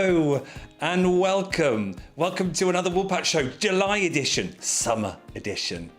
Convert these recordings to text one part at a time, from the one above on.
Hello and welcome. Welcome to another Woolpatch Show, July edition, summer edition.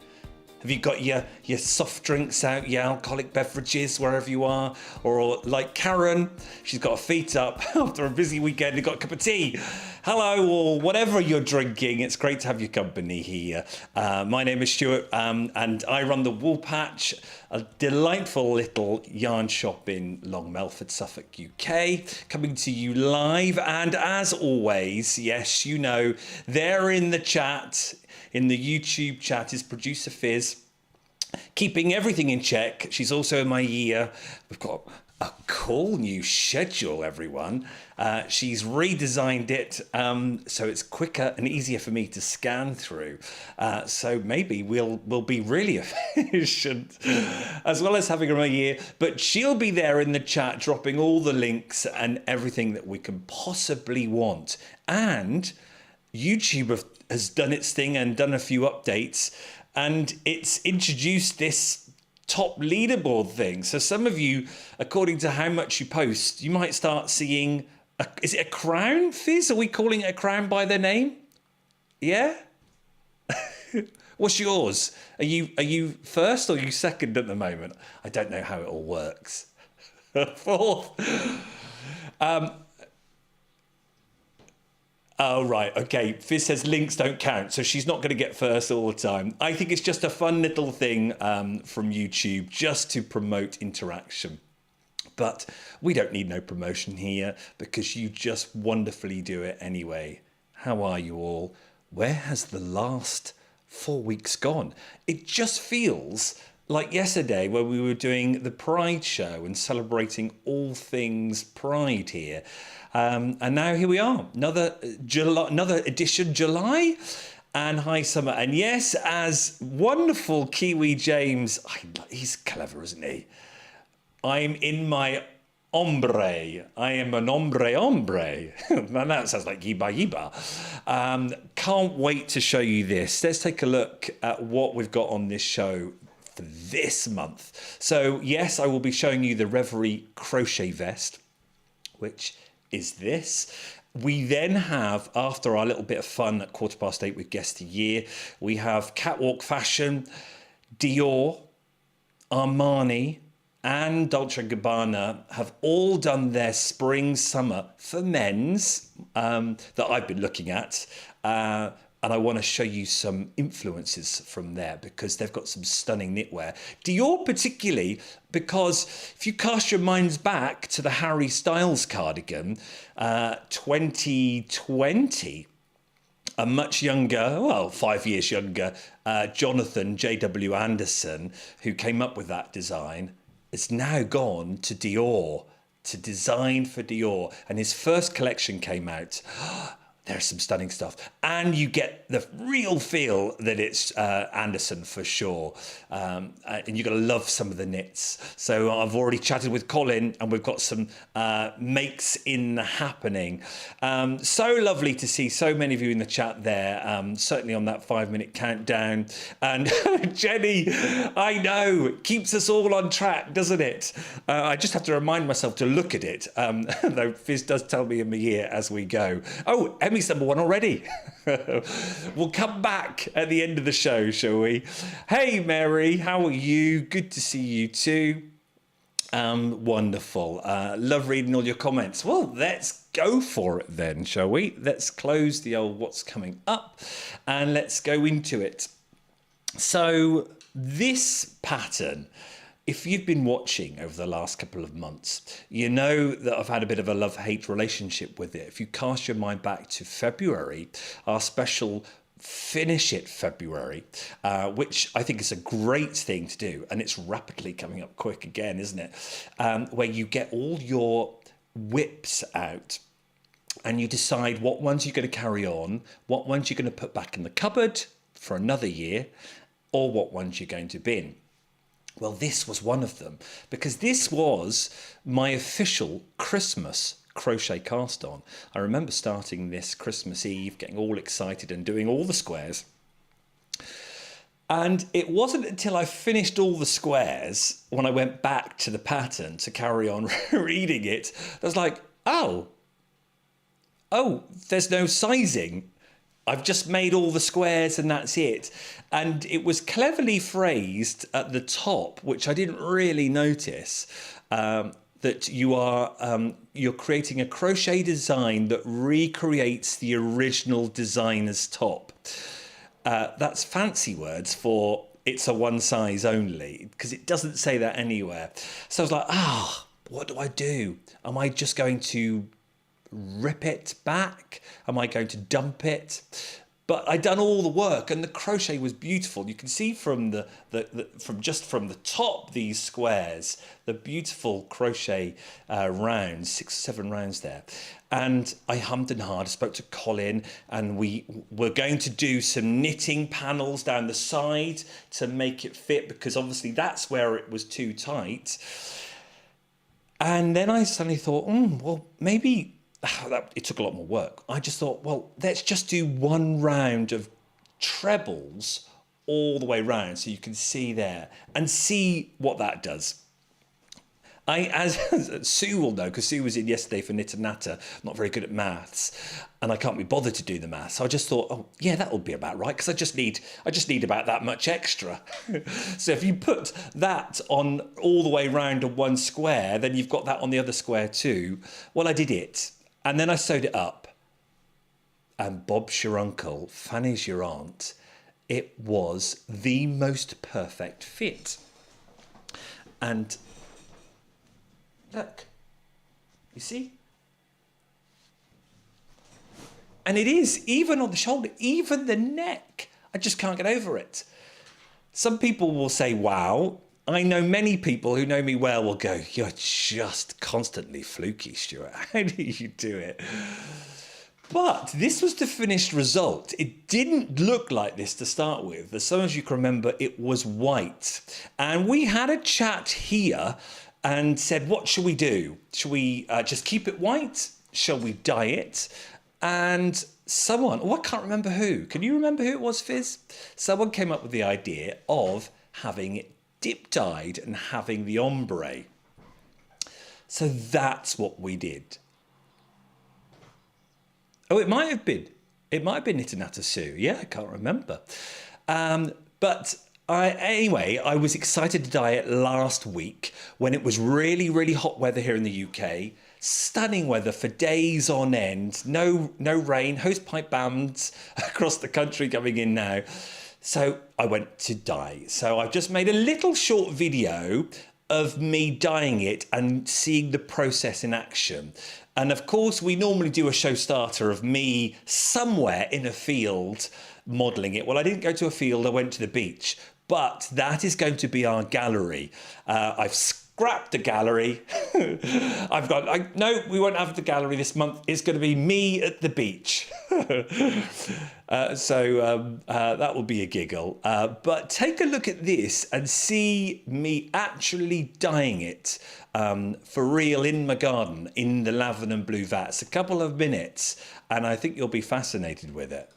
Have you got your soft drinks out, your alcoholic beverages, wherever you are? Or like Karen, she's got her feet up after a busy weekend and got a cup of tea. Hello, or whatever you're drinking. It's great to have your company here. My name is Stuart, and I run the Woolpatch, a delightful little yarn shop in Long Melford, Suffolk, UK, coming to you live. And as always, yes, you know, there in the chat, in the YouTube chat, is producer Fizz, keeping everything in check. She's also in my ear. We've got a cool new schedule, everyone. She's redesigned it so it's quicker and easier for me to scan through. So maybe we'll be really efficient, as well as having her in my ear. But she'll be there in the chat, dropping all the links and everything that we can possibly want. And YouTube has done its thing and done a few updates, and it's introduced this top leaderboard thing. So some of you, according to how much you post, you might start seeing, is it a crown, Fizz? Are we calling it a crown by their name? Yeah? What's yours? Are you first or are you second at the moment? I don't know how it all works. Fourth. Oh, right. Okay. Fizz says links don't count, so she's not going to get first all the time. I think it's just a fun little thing from YouTube just to promote interaction. But we don't need no promotion here because you just wonderfully do it anyway. How are you all? Where has the last 4 weeks gone? It just feels like yesterday where we were doing the Pride show and celebrating all things Pride here. And now here we are, another edition, July, and hi summer. And yes, as wonderful Kiwi James, he's clever, isn't he? I'm in my ombre. I am an ombre. Man, that sounds like yiba. Can't wait to show you this. Let's take a look at what we've got on this show for this month. So yes, I will be showing you the Reverie Crochet Vest, which is this. We then have, after our little bit of fun at 8:15 with Guest of Year, we have Catwalk Fashion, Dior, Armani, and Dolce&Gabbana have all done their spring summer for men's that I've been looking at. And I want to show you some influences from there because they've got some stunning knitwear. Dior particularly, because if you cast your minds back to the Harry Styles cardigan, 2020, a much younger, well, 5 years younger, Jonathan J.W. Anderson, who came up with that design, has now gone to Dior, to design for Dior. And his first collection came out. There's some stunning stuff. And you get the real feel that it's Anderson for sure. And you're going to love some of the knits. So I've already chatted with Colin and we've got some makes in the happening. So lovely to see so many of you in the chat there, certainly on that 5-minute countdown. And Jenny, I know, keeps us all on track, doesn't it? I just have to remind myself to look at it, though Fizz does tell me in my ear as we go. Oh, Emmy's number one already. We'll come back at the end of the show, shall we? Hey, Mary, how are you? Good to see you too. Wonderful. Love reading all your comments. Well, let's go for it then, shall we? Let's close the old what's coming up and let's go into it. So this pattern, if you've been watching over the last couple of months, you know that I've had a bit of a love-hate relationship with it. If you cast your mind back to February, our special Finish It February, which I think is a great thing to do, and it's rapidly coming up quick again, isn't it? Where you get all your whips out and you decide what ones you're going to carry on, what ones you're going to put back in the cupboard for another year, or what ones you're going to bin. Well, this was one of them, because this was my official Christmas crochet cast on. I remember starting this Christmas Eve, getting all excited and doing all the squares. And it wasn't until I finished all the squares, when I went back to the pattern to carry on reading it, I was like, oh, oh, there's no sizing. I've just made all the squares and that's it. And it was cleverly phrased at the top, which I didn't really notice, that you're creating a crochet design that recreates the original designer's top. That's fancy words for it's a one size only, because it doesn't say that anywhere. So I was like, what do I do? Am I just going to rip it back? Am I going to dump it? But I'd done all the work and the crochet was beautiful. You can see from from the top, these squares, the beautiful crochet rounds, 6 or 7 rounds there. And I hummed and hawed. I spoke to Colin, and we were going to do some knitting panels down the side to make it fit, because obviously that's where it was too tight. And then I suddenly thought, well, maybe it took a lot more work. I just thought, well, let's just do one round of trebles all the way round, so you can see there and see what that does. As Sue will know, because Sue was in yesterday for Knit and Natter, not very good at maths, and I can't be bothered to do the maths. So I just thought, oh yeah, that'll be about right, because I just need about that much extra. So if you put that on all the way round of one square, then you've got that on the other square too. Well, I did it, and then I sewed it up. And Bob's your uncle, Fanny's your aunt. It was the most perfect fit. And look, you see? And it is, even on the shoulder, even the neck. I just can't get over it. Some people will say, wow. I know many people who know me well will go, you're just constantly fluky, Stuart. How do you do it? But this was the finished result. It didn't look like this to start with. As some of you can remember, it was white. And we had a chat here and said, what should we do? Should we just keep it white? Shall we dye it? And someone, I can't remember who. Can you remember who it was, Fizz? Someone came up with the idea of having it dip dyed and having the ombre. So that's what we did. Oh, it might have been Knit and Natter Sue. Yeah, I can't remember. But anyway, I was excited to dye it last week when it was really, really hot weather here in the UK. Stunning weather for days on end. No rain, hosepipe bands across the country coming in now. So I went to dye. So I've just made a little short video of me dyeing it and seeing the process in action. And of course, we normally do a show starter of me somewhere in a field modelling it. Well, I didn't go to a field, I went to the beach. But that is going to be our gallery. I've scrapped the gallery. No, we won't have the gallery this month. It's going to be me at the beach. So that will be a giggle. But take a look at this and see me actually dyeing it for real in my garden in the Lavenham Blue vats. A couple of minutes, and I think you'll be fascinated with it.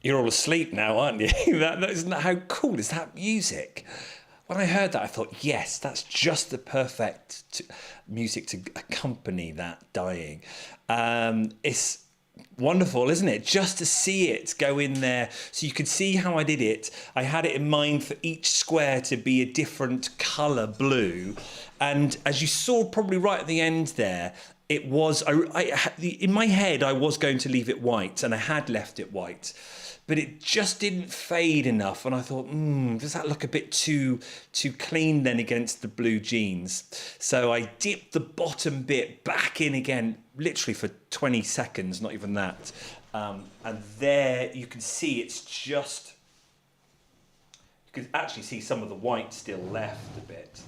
You're all asleep now, aren't you? Isn't that how cool is that music? When I heard that, I thought, yes, that's just the perfect music to accompany that dyeing. It's wonderful, isn't it? Just to see it go in there. So you can see how I did it. I had it in mind for each square to be a different colour blue. And as you saw probably right at the end there, it was, in my head, I was going to leave it white, and I had left it white. But it just didn't fade enough, and I thought, does that look a bit too clean then against the blue jeans? So I dipped the bottom bit back in again, literally for 20 seconds, not even that. And there you can see it's just, you can actually see some of the white still left a bit.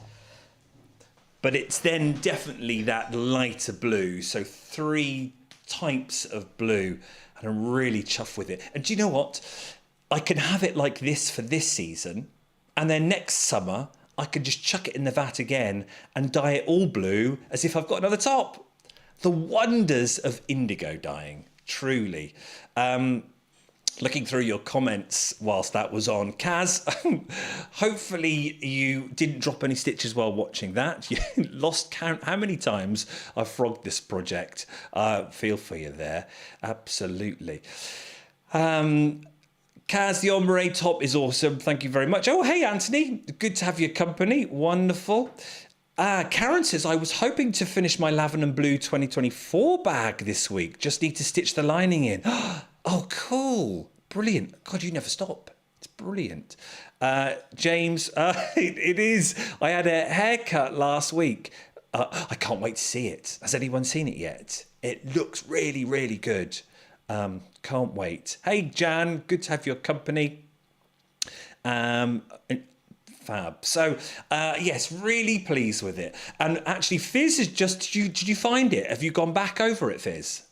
But it's then definitely that lighter blue, so 3 types of blue. And I'm really chuffed with it. And do you know what? I can have it like this for this season, and then next summer I can just chuck it in the vat again and dye it all blue as if I've got another top. The wonders of indigo dyeing, truly. Looking through your comments whilst that was on, Kaz, hopefully you didn't drop any stitches while watching that. You lost count how many times I've frogged this project. Feel for you there, absolutely. Kaz, the ombre top is awesome. Thank you very much. Oh, hey, Anthony, good to have your company. Wonderful. Karen says, I was hoping to finish my Lavenham Blue 2024 bag this week. Just need to stitch the lining in. Oh, cool. Brilliant. God, you never stop. It's brilliant. James, it is. I had a haircut last week. I can't wait to see it. Has anyone seen it yet? It looks really, really good. Can't wait. Hey, Jan, good to have your company. Fab. So, yes, really pleased with it. And actually, Fizz is just, did you find it? Have you gone back over it, Fizz?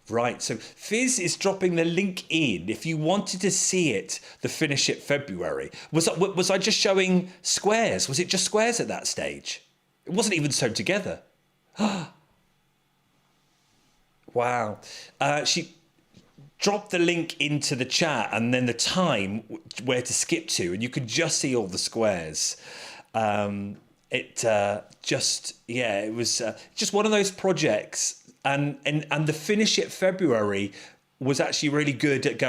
Right, so Fizz is dropping the link in if you wanted to see it, the finish it February. Was I just showing squares? Was it just squares at that stage? It wasn't even sewn together. Wow. She dropped the link into the chat and then the time where to skip to, and you could just see all the squares. It was just one of those projects. And the finish it February was actually really good at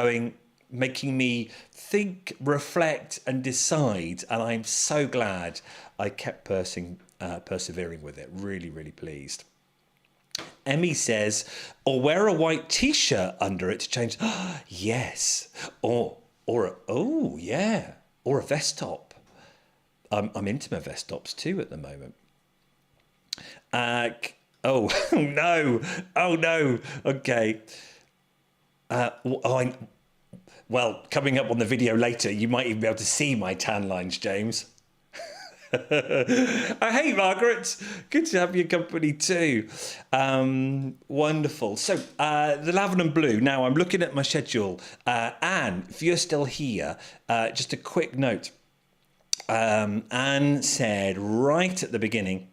making me think, reflect and decide. And I'm so glad I kept persevering with it. Really, really pleased. Emmy says, or wear a white t-shirt under it to change. Yes. Or a vest top. I'm into my vest tops too at the moment. Oh no! Okay. Well, coming up on the video later, you might even be able to see my tan lines, James. Hey, Margaret. Good to have your company too. Wonderful. So, the Lavenham Blue. Now, I'm looking at my schedule. Anne, if you're still here, just a quick note. Anne said right at the beginning,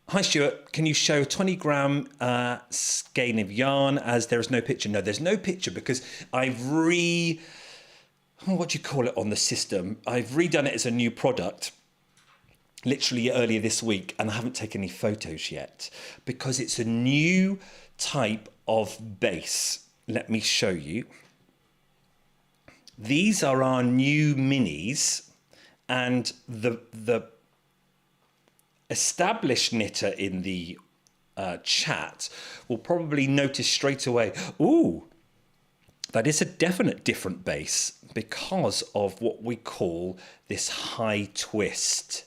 hi Stuart, can you show 20 gram skein of yarn as there is no picture? No, there's no picture because I've what do you call it on the system? I've redone it as a new product literally earlier this week and I haven't taken any photos yet because it's a new type of base. Let me show you. These are our new minis and the established knitter in the chat will probably notice straight away, ooh, that is a definite different base because of what we call this high twist.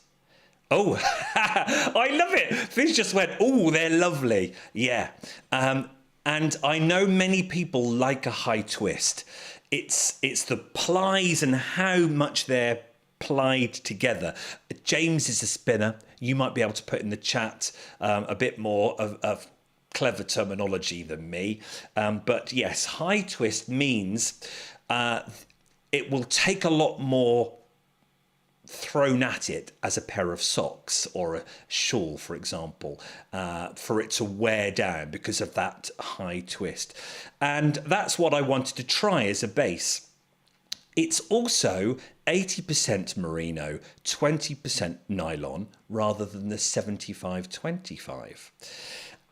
Oh, I love it. Fizz just went, oh, they're lovely. Yeah. And I know many people like a high twist. It's the plies and how much they're plied together. James is a spinner. You might be able to put in the chat a bit more of clever terminology than me. But yes, high twist means it will take a lot more thrown at it as a pair of socks or a shawl, for example, for it to wear down because of that high twist. And that's what I wanted to try as a base. It's also 80% merino, 20% nylon, rather than the 75-25.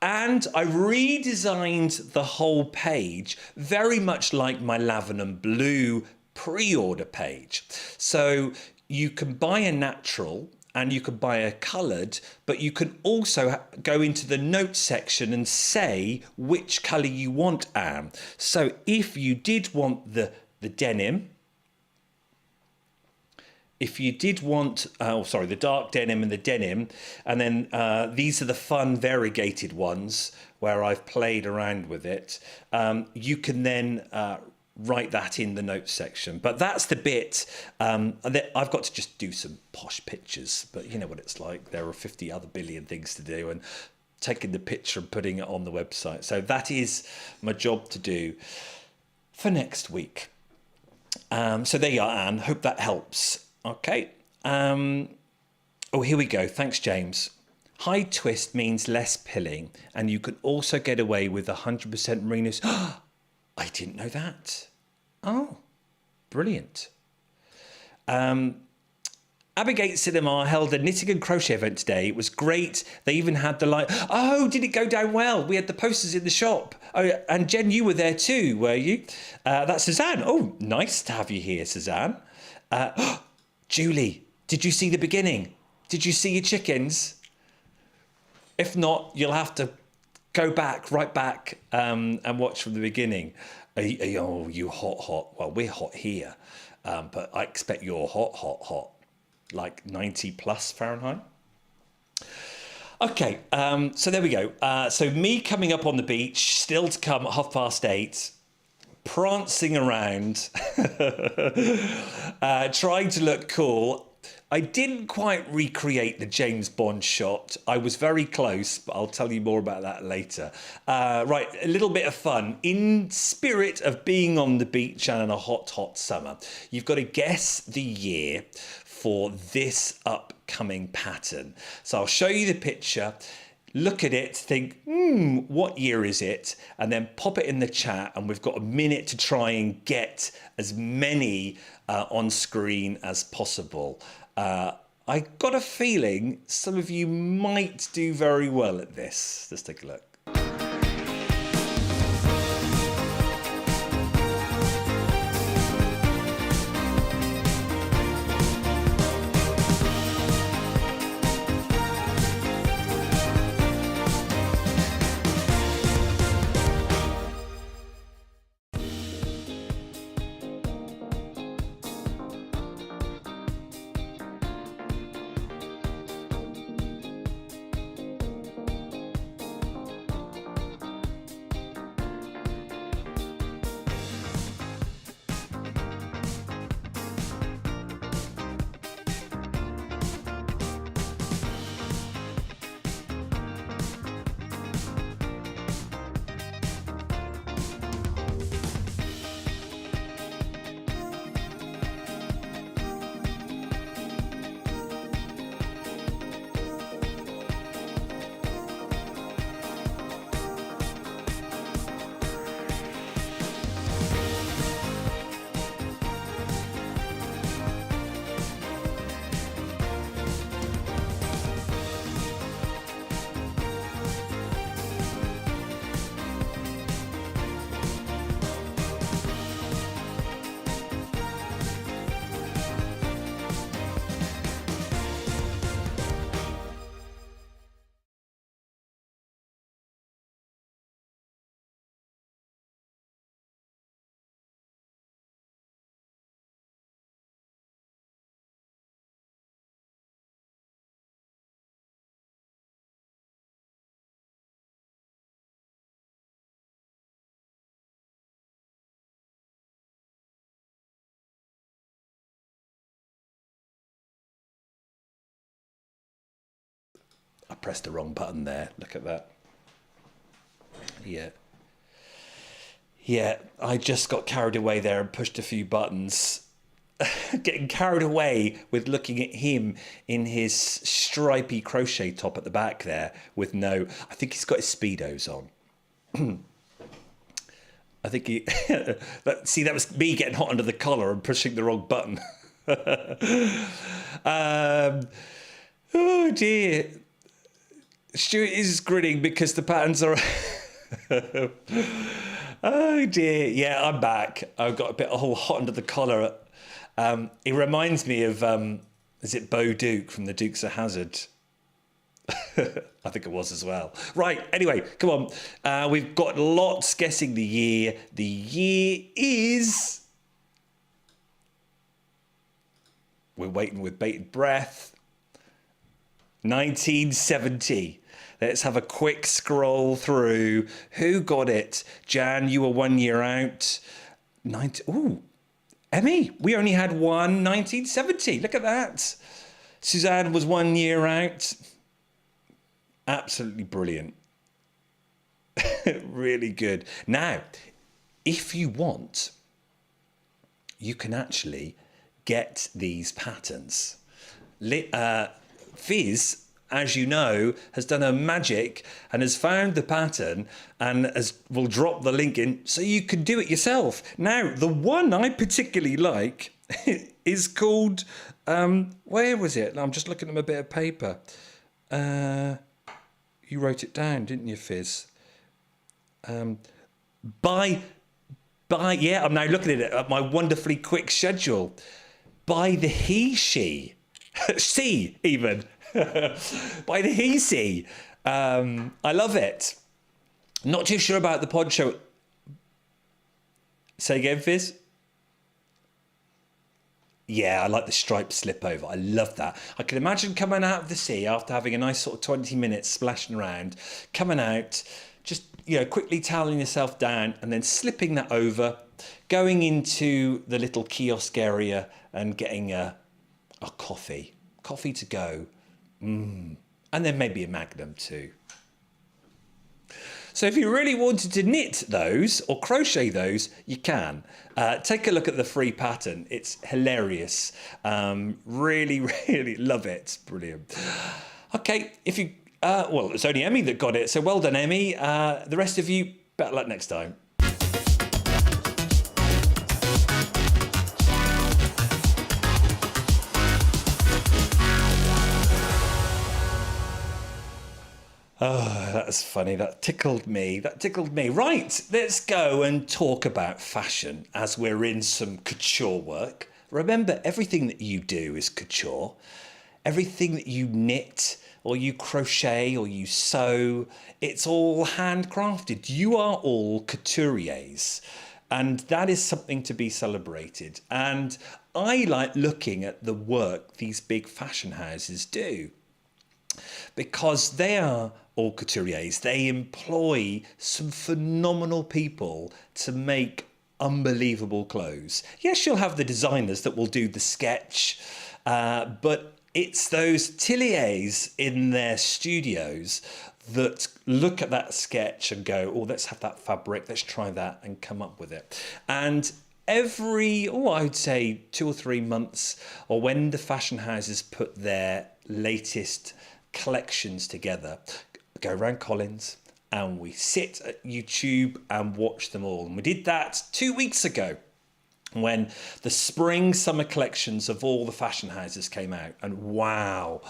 And I redesigned the whole page very much like my Lavenham Blue pre-order page. So you can buy a natural and you can buy a coloured, but you can also go into the notes section and say which colour you want, Anne. So if you did want the denim, if you did want, the dark denim and the denim, and then these are the fun variegated ones where I've played around with it, you can then write that in the notes section. But that's the bit, I've got to just do some posh pictures, but you know what it's like. There are 50 other billion things to do, and taking the picture and putting it on the website. So that is my job to do for next week. So there you are, Anne. Hope that helps. Okay. Oh, here we go. Thanks, James. High twist means less pilling, and you can also get away with 100% merino. I didn't know that. Oh, brilliant. Abigail Cinema held a knitting and crochet event today. It was great. They even had the light. Oh, did it go down well? We had the posters in the shop. Oh, and Jen, you were there too, were you? That's Suzanne. Oh, nice to have you here, Suzanne. Julie, did you see the beginning? Did you see your chickens? If not, you'll have to go back, right back, and watch from the beginning. Oh, you hot. Well, we're hot here, but I expect you're hot. Like 90 plus Fahrenheit. Okay, so there we go. So me coming up on the beach, still to come at 8:30. Prancing around, trying to look cool. I didn't quite recreate the James Bond shot. I was very close, but I'll tell you more about that later. Right, a little bit of fun. In spirit of being on the beach and in a hot summer, you've got to guess the year for this upcoming pattern. So I'll show you the picture. Look at it, think, what year is it? And then pop it in the chat, and we've got a minute to try and get as many on screen as possible. I got a feeling some of you might do very well at this. Let's take a look. I pressed the wrong button there. Look at that. Yeah, I just got carried away there and pushed a few buttons. getting carried away with looking at him in his stripy crochet top at the back there with no, I think he's got his Speedos on. I think he, see, that was me getting hot under the collar and pushing the wrong button. Oh dear. Stuart is grinning because the patterns are... Oh dear. Yeah, I'm back. I've got a bit all hot under the collar. It reminds me of, is it Bo Duke from the Dukes of Hazzard? I think it was as well. Right, anyway, come on. We've got lots guessing the year. The year is... We're waiting with bated breath. 1970. Let's have a quick scroll through. Who got it? Jan, you were 1 year out. Ooh, Emmy, we only had one 1970. Look at that. Suzanne was 1 year out. Absolutely brilliant. Really good. Now, if you want, you can actually get these patterns. Fizz, as you know, has done her magic and has found the pattern and will drop the link in so you can do it yourself. Now, the one I particularly like is called, where was it? I'm just looking at a bit of paper. You wrote it down, didn't you, Fizz? Yeah, I'm now looking at it at my wonderfully quick schedule. By the he-she. She, even. By the he-she. I love it. Not too sure about the pod show. Say again, Fizz? Yeah, I like the striped slip over. I love that. I can imagine coming out of the sea after having a nice sort of 20 minutes splashing around, coming out, just, you know, quickly toweling yourself down and then slipping that over, going into the little kiosk area and getting a coffee to go. And then maybe a Magnum too. So if you really wanted to knit those or crochet those, you can. Take a look at the free pattern. It's hilarious. Really, really love it. It's brilliant. Okay, if you... well, it's only Emmy that got it, so well done, Emmy. The rest of you, better luck next time. Oh, that was funny. That tickled me. Right, let's go and talk about fashion as we're in some couture work. Remember, everything that you do is couture. Everything that you knit or you crochet or you sew, it's all handcrafted. You are all couturiers. And that is something to be celebrated. And I like looking at the work these big fashion houses do, because they are all couturiers. They employ some phenomenal people to make unbelievable clothes. Yes, you'll have the designers that will do the sketch, but it's those ateliers in their studios that look at that sketch and go, oh, let's have that fabric, let's try that, and come up with it. And every, I would say 2 or 3 months, or when the fashion houses put their latest collections together, go around Collins and we sit at YouTube and watch them all. And we did that 2 weeks ago when the spring summer collections of all the fashion houses came out. And wow,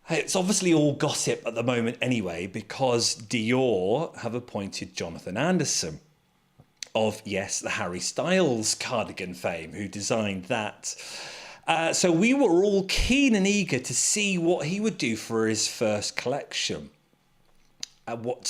it's obviously all gossip at the moment anyway, because Dior have appointed Jonathan Anderson of, yes, the Harry Styles cardigan fame, who designed that. So we were all keen and eager to see what he would do for his first collection. What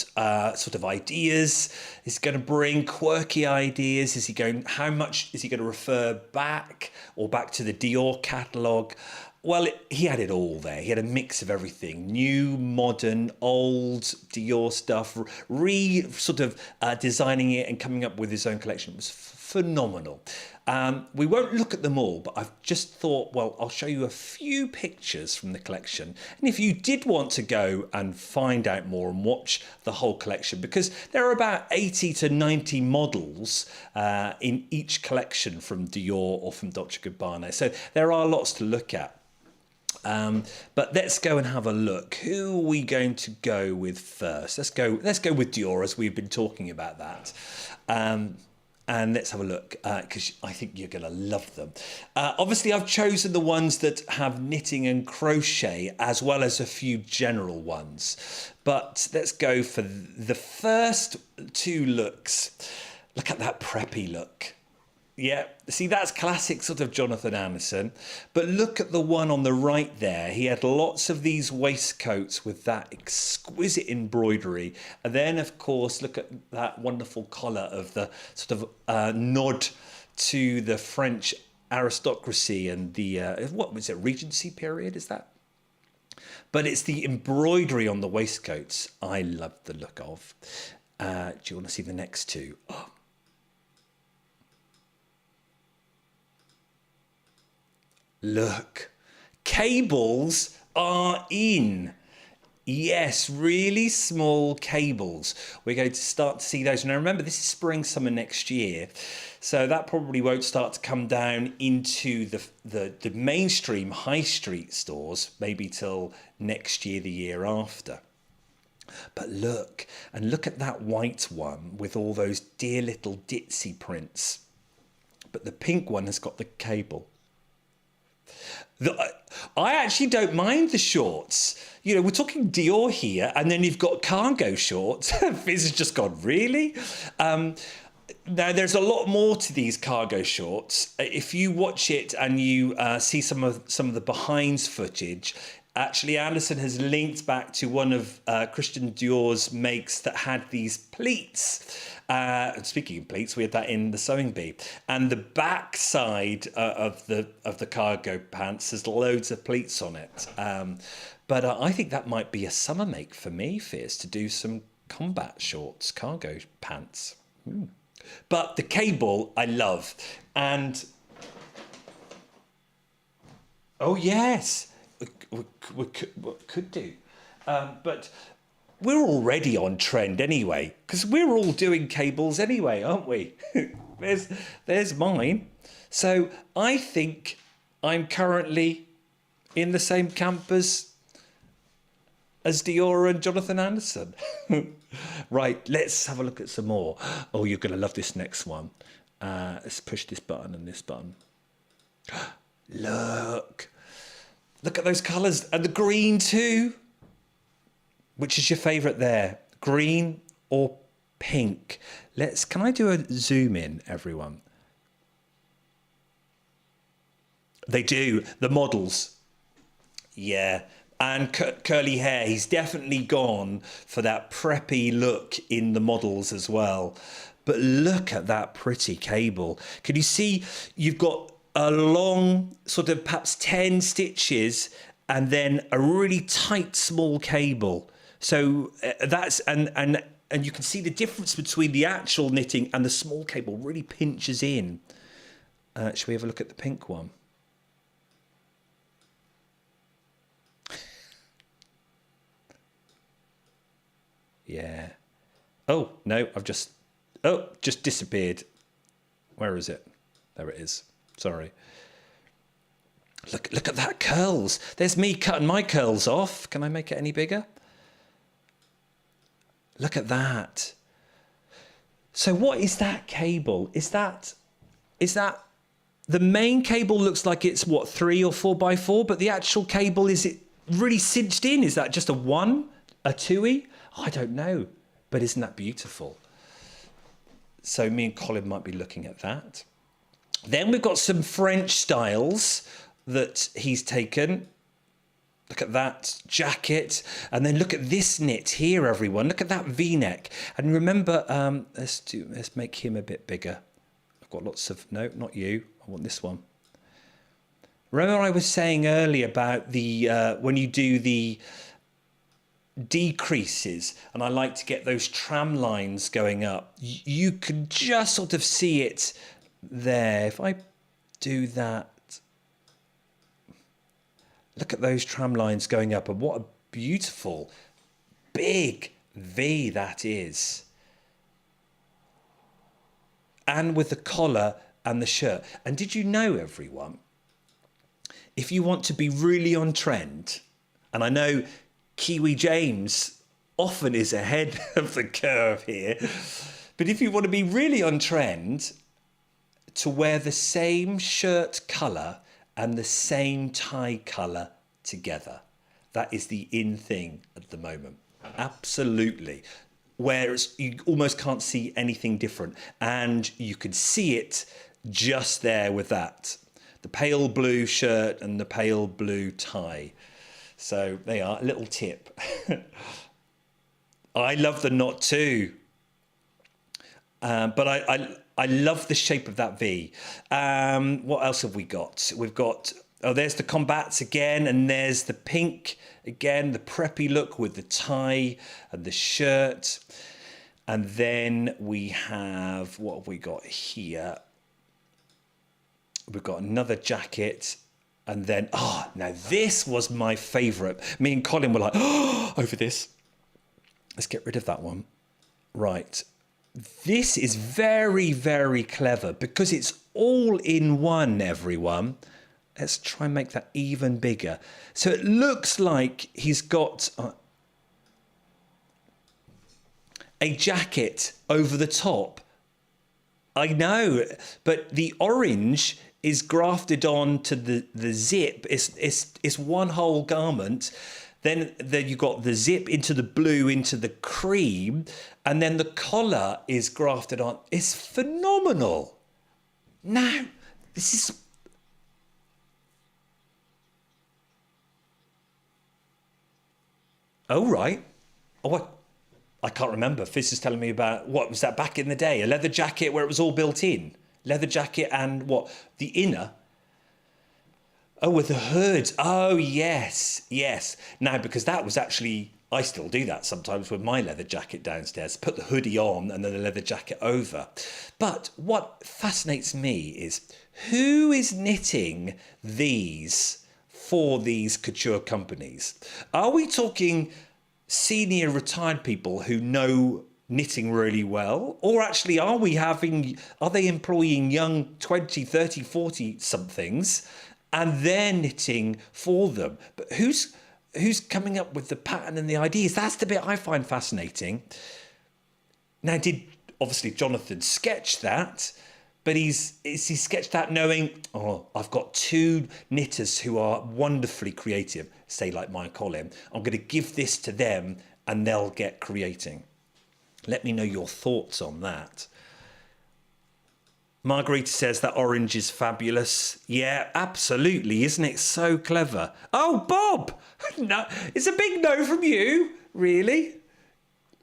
sort of ideas is going to bring, quirky ideas? Is he going? How much is he going to refer back or back to the Dior catalogue? Well, he had it all there. He had a mix of everything: new, modern, old Dior stuff, designing it and coming up with his own collection. It was phenomenal. We won't look at them all, but I've just thought, well, I'll show you a few pictures from the collection. And if you did want to go and find out more and watch the whole collection, because there are about 80 to 90 models in each collection from Dior or from Dolce&Gabbana. So there are lots to look at. But let's go and have a look. Who are we going to go with first? Let's go with Dior, as we've been talking about that. And let's have a look, because I think you're going to love them. Obviously, I've chosen the ones that have knitting and crochet, as well as a few general ones. But let's go for the first two looks. Look at that preppy look. Yeah, see, that's classic sort of Jonathan Anderson. But look at the one on the right there. He had lots of these waistcoats with that exquisite embroidery. And then, of course, look at that wonderful collar of the sort of nod to the French aristocracy and the, what was it, Regency period, is that? But it's the embroidery on the waistcoats I love the look of. Do you want to see the next two? Oh. Look, cables are in. Yes, really small cables. We're going to start to see those. Now remember, this is spring, summer next year. So that probably won't start to come down into the mainstream high street stores, maybe till next year, the year after. But look, and look at that white one with all those dear little ditzy prints. But the pink one has got the cable. I actually don't mind the shorts. You know, we're talking Dior here, and then you've got cargo shorts. Fizz has just gone, really? Now, there's a lot more to these cargo shorts. If you watch it and you see some of the behinds footage, actually Anderson has linked back to one of Christian Dior's makes that had these pleats. Speaking of pleats, we had that in the sewing bee, and the back side of the cargo pants has loads of pleats on it. But I think that might be a summer make for me, Fizz, to do some combat shorts, cargo pants. But the cable I love, and oh yes, we could do, but we're already on trend anyway, because we're all doing cables anyway, aren't we? there's mine. So I think I'm currently in the same camp as Dior and Jonathan Anderson. Right, let's have a look at some more. Oh, you're going to love this next one. Let's push this button and this button. Look at those colours, and the green too. Which is your favourite there? Green or pink? Can I do a zoom in, everyone? They do, the models. Yeah, and curly hair. He's definitely gone for that preppy look in the models as well. But look at that pretty cable. Can you see you've got a long sort of perhaps 10 stitches and then a really tight small cable. So that's, and you can see the difference between the actual knitting and the small cable really pinches in. Shall we have a look at the pink one? Yeah. Oh, no, just disappeared. Where is it? There it is. Sorry. Look at that curls. There's me cutting my curls off. Can I make it any bigger? Look at that. So what is that cable? Is that the main cable looks like it's what, 3 or 4x4, but the actual cable, is it really cinched in? Is that just a 1, a 2e? I don't know, but isn't that beautiful? So me and Colin might be looking at that. Then we've got some French styles that he's taken. Look at that jacket. And then look at this knit here, everyone. Look at that V-neck. And remember, let's make him a bit bigger. I've got lots of, no, not you. I want this one. Remember I was saying earlier about the, when you do the decreases, and I like to get those tram lines going up, you can just sort of see it there, if I do that, look at those tram lines going up, and what a beautiful big V that is. And with the collar and the shirt. And did you know, everyone, if you want to be really on trend, and I know Kiwi James often is ahead of the curve here, but if you want to be really on trend, to wear the same shirt colour and the same tie colour together. That is the in thing at the moment. Absolutely. Whereas you almost can't see anything different. And you can see it just there with that. The pale blue shirt and the pale blue tie. So they are a little tip. I love the knot too. But I love the shape of that V. What else have we got? We've got, oh, there's the combats again, and there's the pink again, the preppy look with the tie and the shirt. And then we have, what have we got here? We've got another jacket. And then, now this was my favourite. Me and Colin were like, over this. Let's get rid of that one. Right. This is very, very clever because it's all in one, everyone. Let's try and make that even bigger. So it looks like he's got a jacket over the top. I know, but the orange is grafted on to the zip. It's one whole garment. Then you got the zip into the blue, into the cream, and then the collar is grafted on. It's phenomenal. Now, this is... Oh, right. Oh, what? I can't remember. Fizz is telling me about, what was that back in the day? A leather jacket where it was all built in. Leather jacket and what? The inner? Oh, with the hood. Oh, yes, yes. Now, because that was actually, I still do that sometimes with my leather jacket downstairs. Put the hoodie on and then the leather jacket over. But what fascinates me is who is knitting these for these couture companies? Are we talking senior retired people who know knitting really well? Or actually, are they employing young 20, 30, 40 somethings and they're knitting for them? But who's coming up with the pattern and the ideas? That's the bit I find fascinating. Now, did obviously Jonathan sketch that? But he sketched that knowing, I've got two knitters who are wonderfully creative, say like my Colin. I'm going to give this to them and they'll get creating. Let me know your thoughts on that. Margarita says that orange is fabulous. Yeah, absolutely. Isn't it so clever? Oh, Bob! No, it's a big no from you. Really?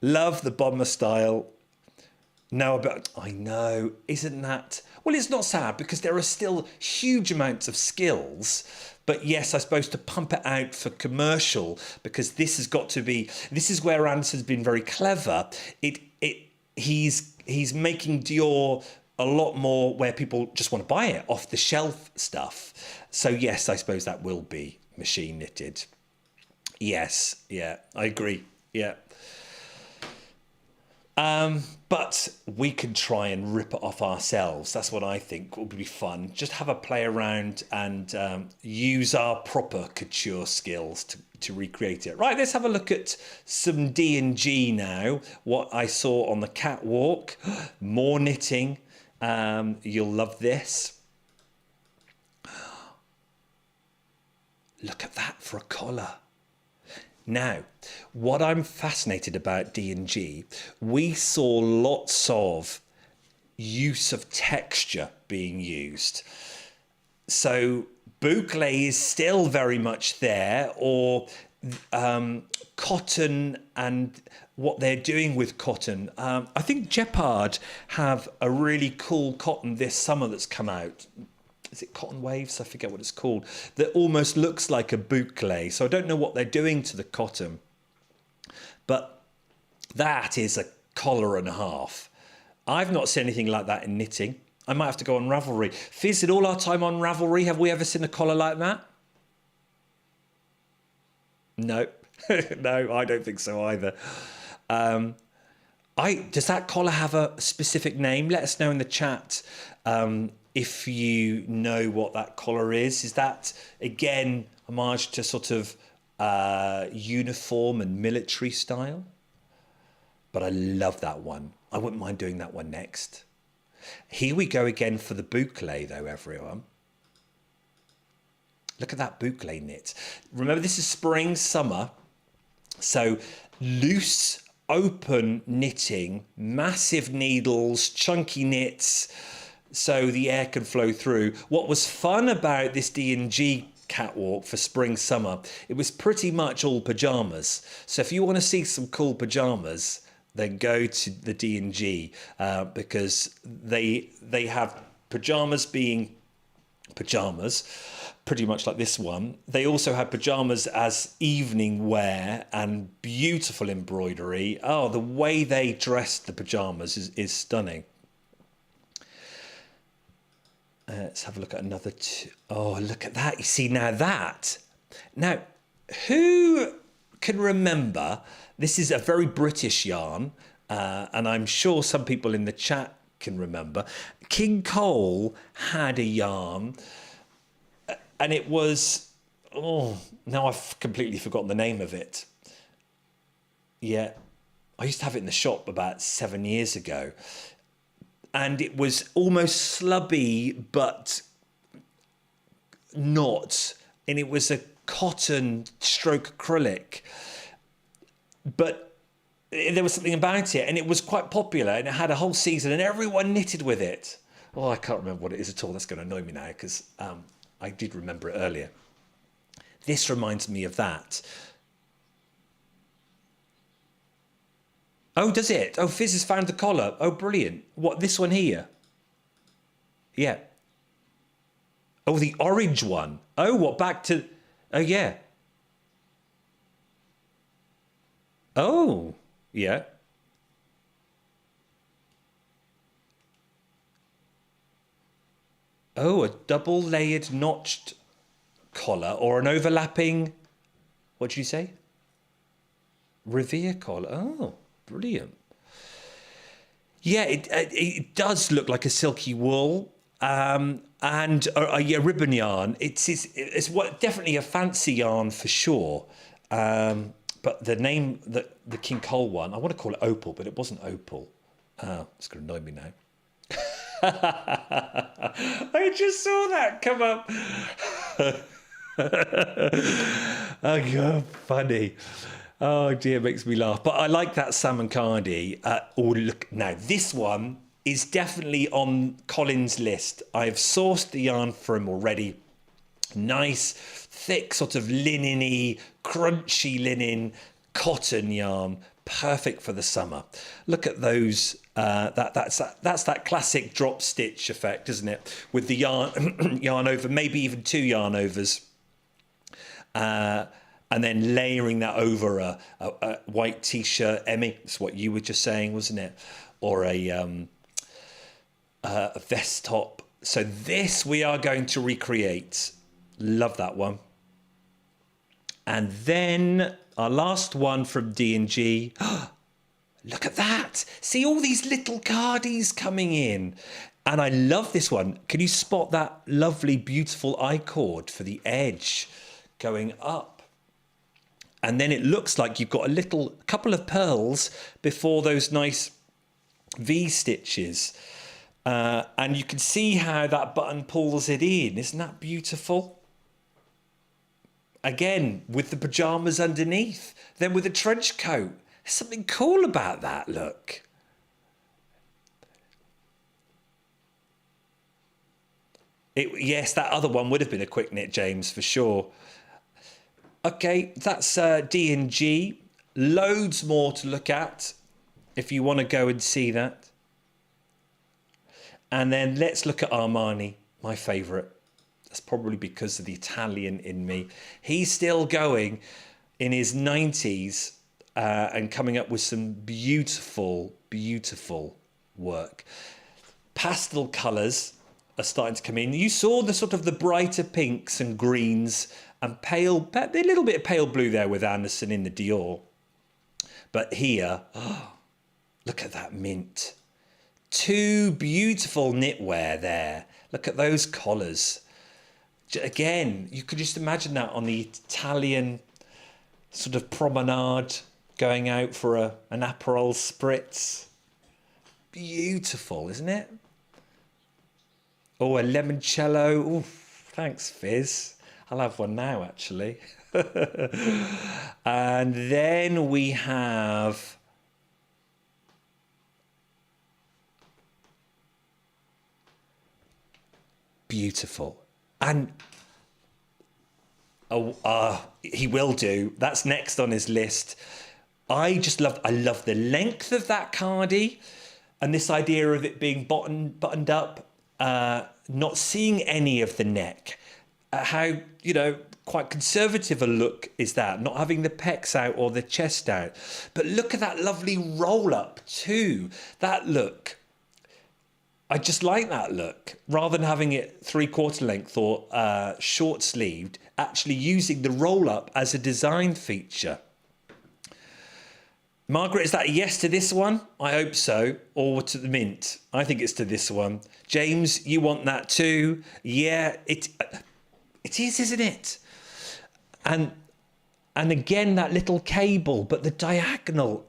Love the bomber style. No, but I know, isn't that... Well, it's not sad because there are still huge amounts of skills. But yes, I suppose to pump it out for commercial, because this has got to be... This is where Anderson's been very clever. He's making Dior a lot more where people just want to buy it, off the shelf stuff. So yes, I suppose that will be machine knitted. Yes, yeah, I agree, yeah. But we can try and rip it off ourselves. That's what I think would be fun. Just have a play around and use our proper couture skills to recreate it. Right, let's have a look at some D&G now. What I saw on the catwalk. More knitting. You'll love this. Look at that for a collar. Now, what I'm fascinated about D&G, we saw lots of use of texture being used. So boucle is still very much there, or cotton and what they're doing with cotton. I think Jeopard have a really cool cotton this summer that's come out. Is it Cotton Waves? I forget what it's called. That almost looks like a boucle. So I don't know what they're doing to the cotton. But that is a collar and a half. I've not seen anything like that in knitting. I might have to go on Ravelry. Fizz, in all our time on Ravelry, have we ever seen a collar like that? No. No, I don't think so either. Does that collar have a specific name? Let us know in the chat if you know what that collar is. Is that, again, homage to sort of uniform and military style? But I love that one. I wouldn't mind doing that one next. Here we go again for the boucle, though, everyone. Look at that boucle knit. Remember, this is spring, summer. So loose, open knitting, massive needles, chunky knits, so the air can flow through. What was fun about this D&G catwalk for spring, summer, it was pretty much all pajamas. So if you want to see some cool pajamas, then go to the D&G because they have pajamas being pajamas, pretty much like this one. They also have pajamas as evening wear and beautiful embroidery. Oh, the way they dressed the pajamas is stunning. Let's have a look at another two. Oh, look at that. You see, now, who can remember, this is a very British yarn, and I'm sure some people in the chat can remember. King Cole had a yarn, and it was, oh, now I've completely forgotten the name of it. Yeah, I used to have it in the shop about 7 years ago. And it was almost slubby, but not. And it was a cotton stroke acrylic. But there was something about it, and it was quite popular, and it had a whole season, and everyone knitted with it. Oh, I can't remember what it is at all. That's going to annoy me now, because I did remember it earlier. This reminds me of that. Oh, does it? Oh, Fizz has found the collar. Oh, brilliant. What, this one here? Yeah. Oh, the orange one. Oh, what, back to... Oh, yeah. Oh, yeah. Oh, a double-layered notched collar or an overlapping... What did you say? Reverie collar. Oh. Brilliant. Yeah, it does look like a silky wool and a ribbon yarn. It's what definitely a fancy yarn for sure. But the name, the King Cole one, I want to call it Opal, but it wasn't Opal. Oh, it's going to annoy me now. I just saw that come up. Oh, God, funny. Oh dear, it makes me laugh. But I like that salmon cardi. Oh, look, now this one is definitely on Colin's list. I've sourced the yarn for him already. Nice, thick, sort of linen-y, crunchy linen, cotton yarn. Perfect for the summer. Look at those. That's that classic drop stitch effect, isn't it? With the yarn over, maybe even two yarn overs. And then layering that over a white t-shirt. Emmy, that's what you were just saying, wasn't it? Or a vest top. So this we are going to recreate. Love that one. And then our last one from D&G. Look at that. See all these little cardies coming in. And I love this one. Can you spot that lovely, beautiful I-cord for the edge going up? And then it looks like you've got a couple of pearls before those nice V stitches. And you can see how that button pulls it in. Isn't that beautiful? Again, with the pajamas underneath. Then with a trench coat. There's something cool about that, look. Yes, that other one would have been a quick knit, James, for sure. Okay, that's D&G. Loads more to look at if you want to go and see that. And then let's look at Armani, my favourite. That's probably because of the Italian in me. He's still going in his 90s and coming up with some beautiful, beautiful work. pastel colours are starting to come in. You saw the sort of the brighter pinks and greens and pale, a little bit of pale blue there with Anderson in the Dior. But here, oh, look at that mint. Two beautiful knitwear there. Look at those collars. Again, you could just imagine that on the Italian sort of promenade, going out for an Aperol spritz. Beautiful, isn't it? Oh, a limoncello. Ooh, thanks, Fizz. I'll have one now, actually. And then we have... beautiful. And he will do. That's next on his list. I love the length of that cardie and this idea of it being buttoned up, not seeing any of the neck. How, quite conservative a look is that, not having the pecs out or the chest out. But look at that lovely roll up too. That look. I just like that look. Rather than having it 3/4 length or short sleeved, actually using the roll up as a design feature. Margaret, is that a yes to this one? I hope so. Or to the mint? I think it's to this one. James, you want that too? Yeah, it is, isn't it? And again, that little cable, but the diagonal.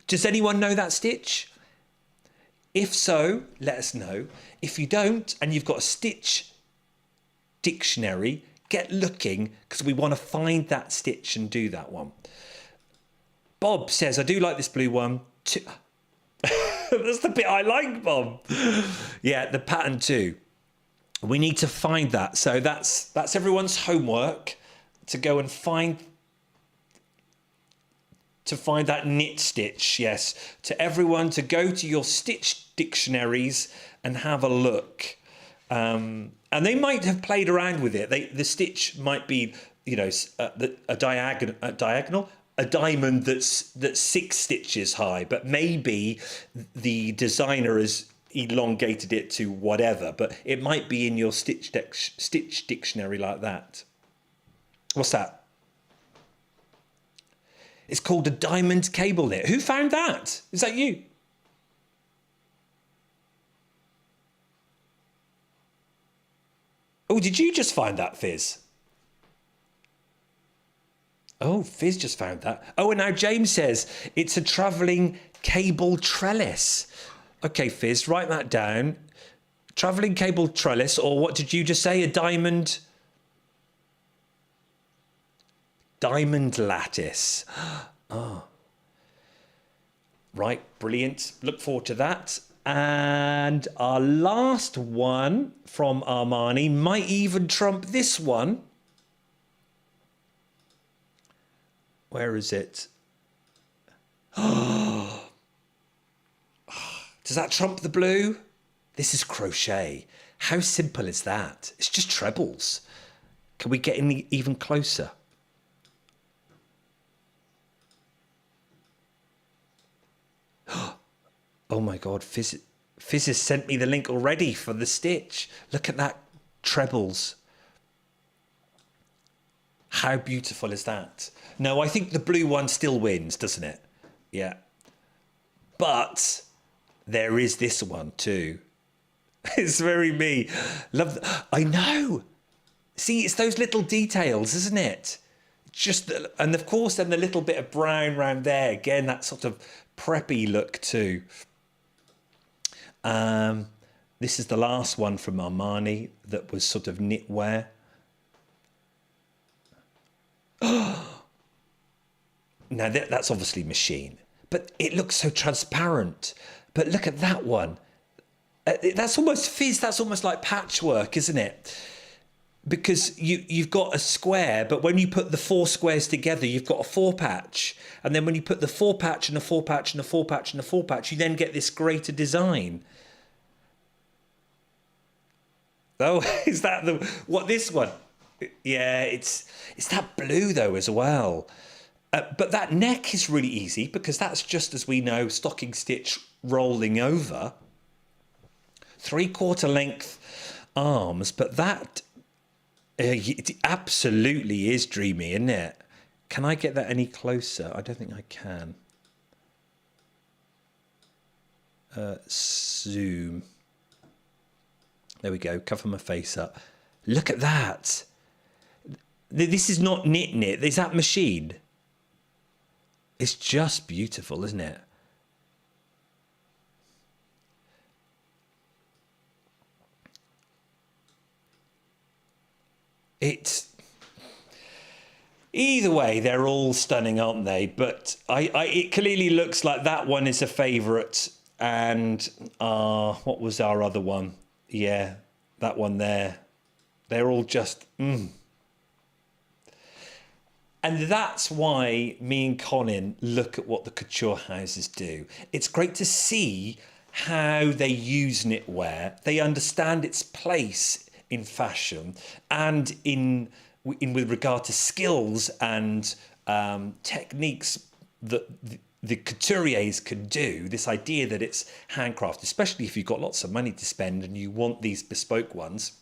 Does anyone know that stitch? If so, let us know. If you don't, and you've got a stitch dictionary, get looking, because we want to find that stitch and do that one. Bob says, I do like this blue one. That's the bit I like, Bob. Yeah, the pattern too. We need to find that. So that's everyone's homework, to go and find that knit stitch. Yes, to everyone to go to your stitch dictionaries and have a look. And they might have played around with it. The stitch might be, a diagonal. A diamond that's 6 stitches high, but maybe the designer has elongated it to whatever, but it might be in your stitch dictionary like that. What's that? It's called a diamond cable knit. Who found that? Is that you? Oh, did you just find that, Fizz? Oh, Fizz just found that. Oh, and now James says it's a travelling cable trellis. Okay, Fizz, write that down. Travelling cable trellis, or what did you just say? A diamond lattice. Oh. Right, brilliant. Look forward to that. And our last one from Armani might even trump this one. Where is it? Does that trump the blue? This is crochet. How simple is that? It's just trebles. Can we get in even closer? Oh my God, Fizz has sent me the link already for the stitch. Look at that trebles. How beautiful is that? No, I think the blue one still wins, doesn't it? Yeah. But there is this one too. It's very me. I know. See, it's those little details, isn't it? And of course, then the little bit of brown round there. Again, that sort of preppy look too. This is the last one from Armani that was sort of knitwear. Now that's obviously machine, but it looks so transparent. But look at that one. That's almost Fizz. That's almost like patchwork, isn't it? Because you've got a square, but when you put the 4 squares together, you've got a 4 patch. And then when you put the 4 patch and a 4 patch and a 4 patch and a 4 patch, you then get this greater design. Oh, is that this one? Yeah, it's that blue though as well. But that neck is really easy because that's just, as we know, stocking stitch rolling over. 3/4 length arms, but that it absolutely is dreamy, isn't it? Can I get that any closer? I don't think I can. Zoom. There we go. Cover my face up. Look at that. This is not knit. Is that machine? It's just beautiful, isn't it? It's either way, they're all stunning, aren't they? But it clearly looks like that one is a favourite. And what was our other one? Yeah, that one there. They're all just And that's why me and Colin look at what the couture houses do. It's great to see how they use knitwear. They understand its place in fashion and in with regard to skills and techniques that the couturiers can do. This idea that it's handcraft, especially if you've got lots of money to spend and you want these bespoke ones.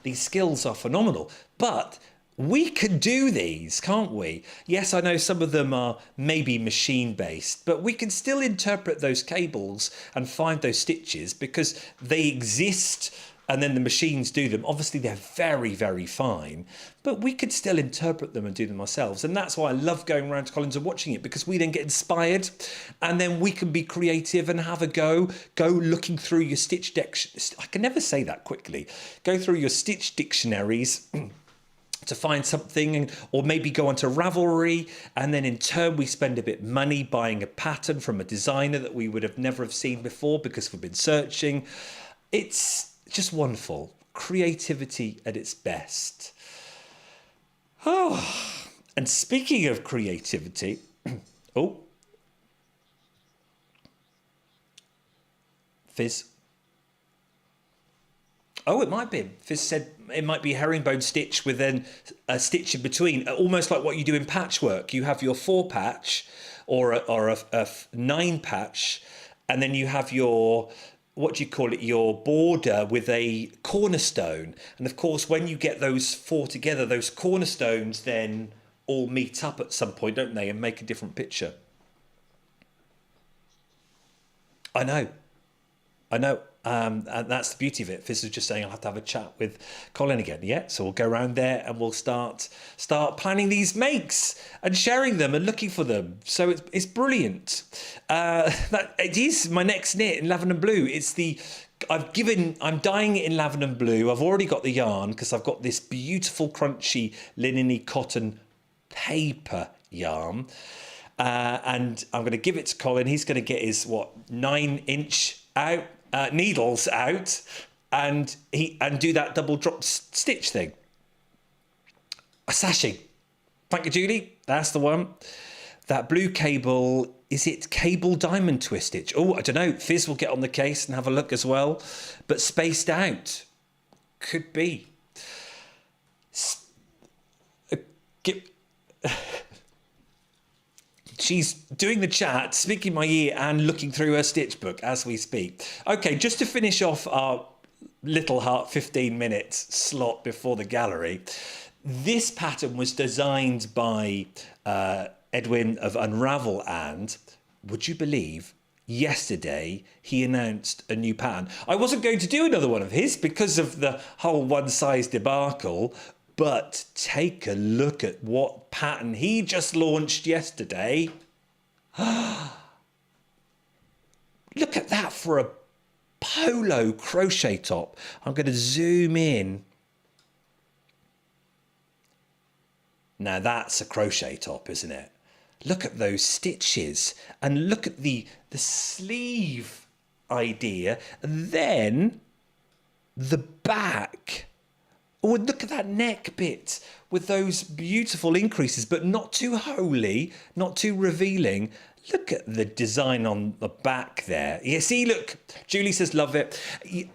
These skills are phenomenal, but we can do these, can't we? Yes, I know some of them are maybe machine-based, but we can still interpret those cables and find those stitches because they exist and then the machines do them. Obviously, they're very, very fine, but we could still interpret them and do them ourselves. And that's why I love going around to Collins and watching it, because we then get inspired and then we can be creative and have a go looking through your stitch I can never say that quickly. Go through your stitch dictionaries to find something, or maybe go onto Ravelry, and then in turn we spend a bit of money buying a pattern from a designer that we would have never have seen before because we've been searching. It's just wonderful. Creativity at its best. Oh, and speaking of creativity, Fizz. Oh, it might be. Fizz said it might be herringbone stitch with then a stitch in between, almost like what you do in patchwork. You have your 4 patch or a 9 patch, and then you have your, what do you call it, your border with a cornerstone. And of course, when you get those 4 together, those cornerstones then all meet up at some point, don't they, and make a different picture. I know. And that's the beauty of it. Fizz was just saying I'll have to have a chat with Colin again. Yeah, so we'll go around there and we'll start planning these makes and sharing them and looking for them. So it's brilliant. It is my next knit in Lavenham Blue. I'm dyeing it in Lavenham Blue. I've already got the yarn because I've got this beautiful crunchy linen-y cotton paper yarn. And I'm going to give it to Colin. He's going to get his 9-inch out. Needles out and do that double drop stitch thing. A sashing. Thank you, Julie. That's the one. That blue cable, is it cable diamond twist stitch? Oh, I don't know. Fizz will get on the case and have a look as well. But spaced out. Could be. She's doing the chat, speaking my ear and looking through her stitch book as we speak. Okay, just to finish off our little heart 15 minutes slot before the gallery. This pattern was designed by Edwin of Unravel, and would you believe, yesterday he announced a new pattern. I wasn't going to do another one of his because of the whole one-size debacle, but take a look at what pattern he just launched yesterday. Look at that for a polo crochet top. I'm going to zoom in. Now that's a crochet top, isn't it? Look at those stitches and look at the sleeve idea. And then the back. Oh, and look at that neck bit with those beautiful increases, but not too holy, not too revealing. Look at the design on the back there. You see, look, Julie says, love it.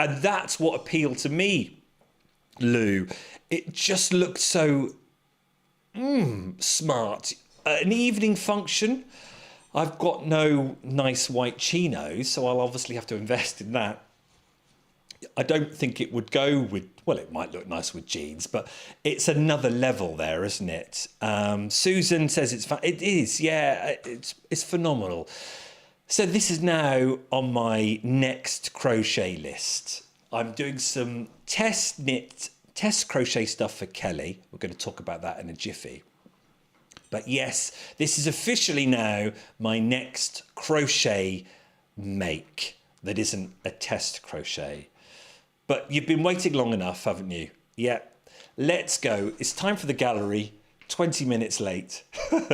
And that's what appealed to me, Lou. It just looked so smart. An evening function. I've got no nice white chinos, so I'll obviously have to invest in that. I don't think it would go with, well, it might look nice with jeans, but it's another level there, isn't it? Susan says it is, yeah, it's phenomenal. So this is now on my next crochet list. I'm doing some test crochet stuff for Kelly. We're going to talk about that in a jiffy. But yes, this is officially now my next crochet make that isn't a test crochet. But you've been waiting long enough, haven't you? Yeah, let's go. It's time for the gallery. 20 minutes late. The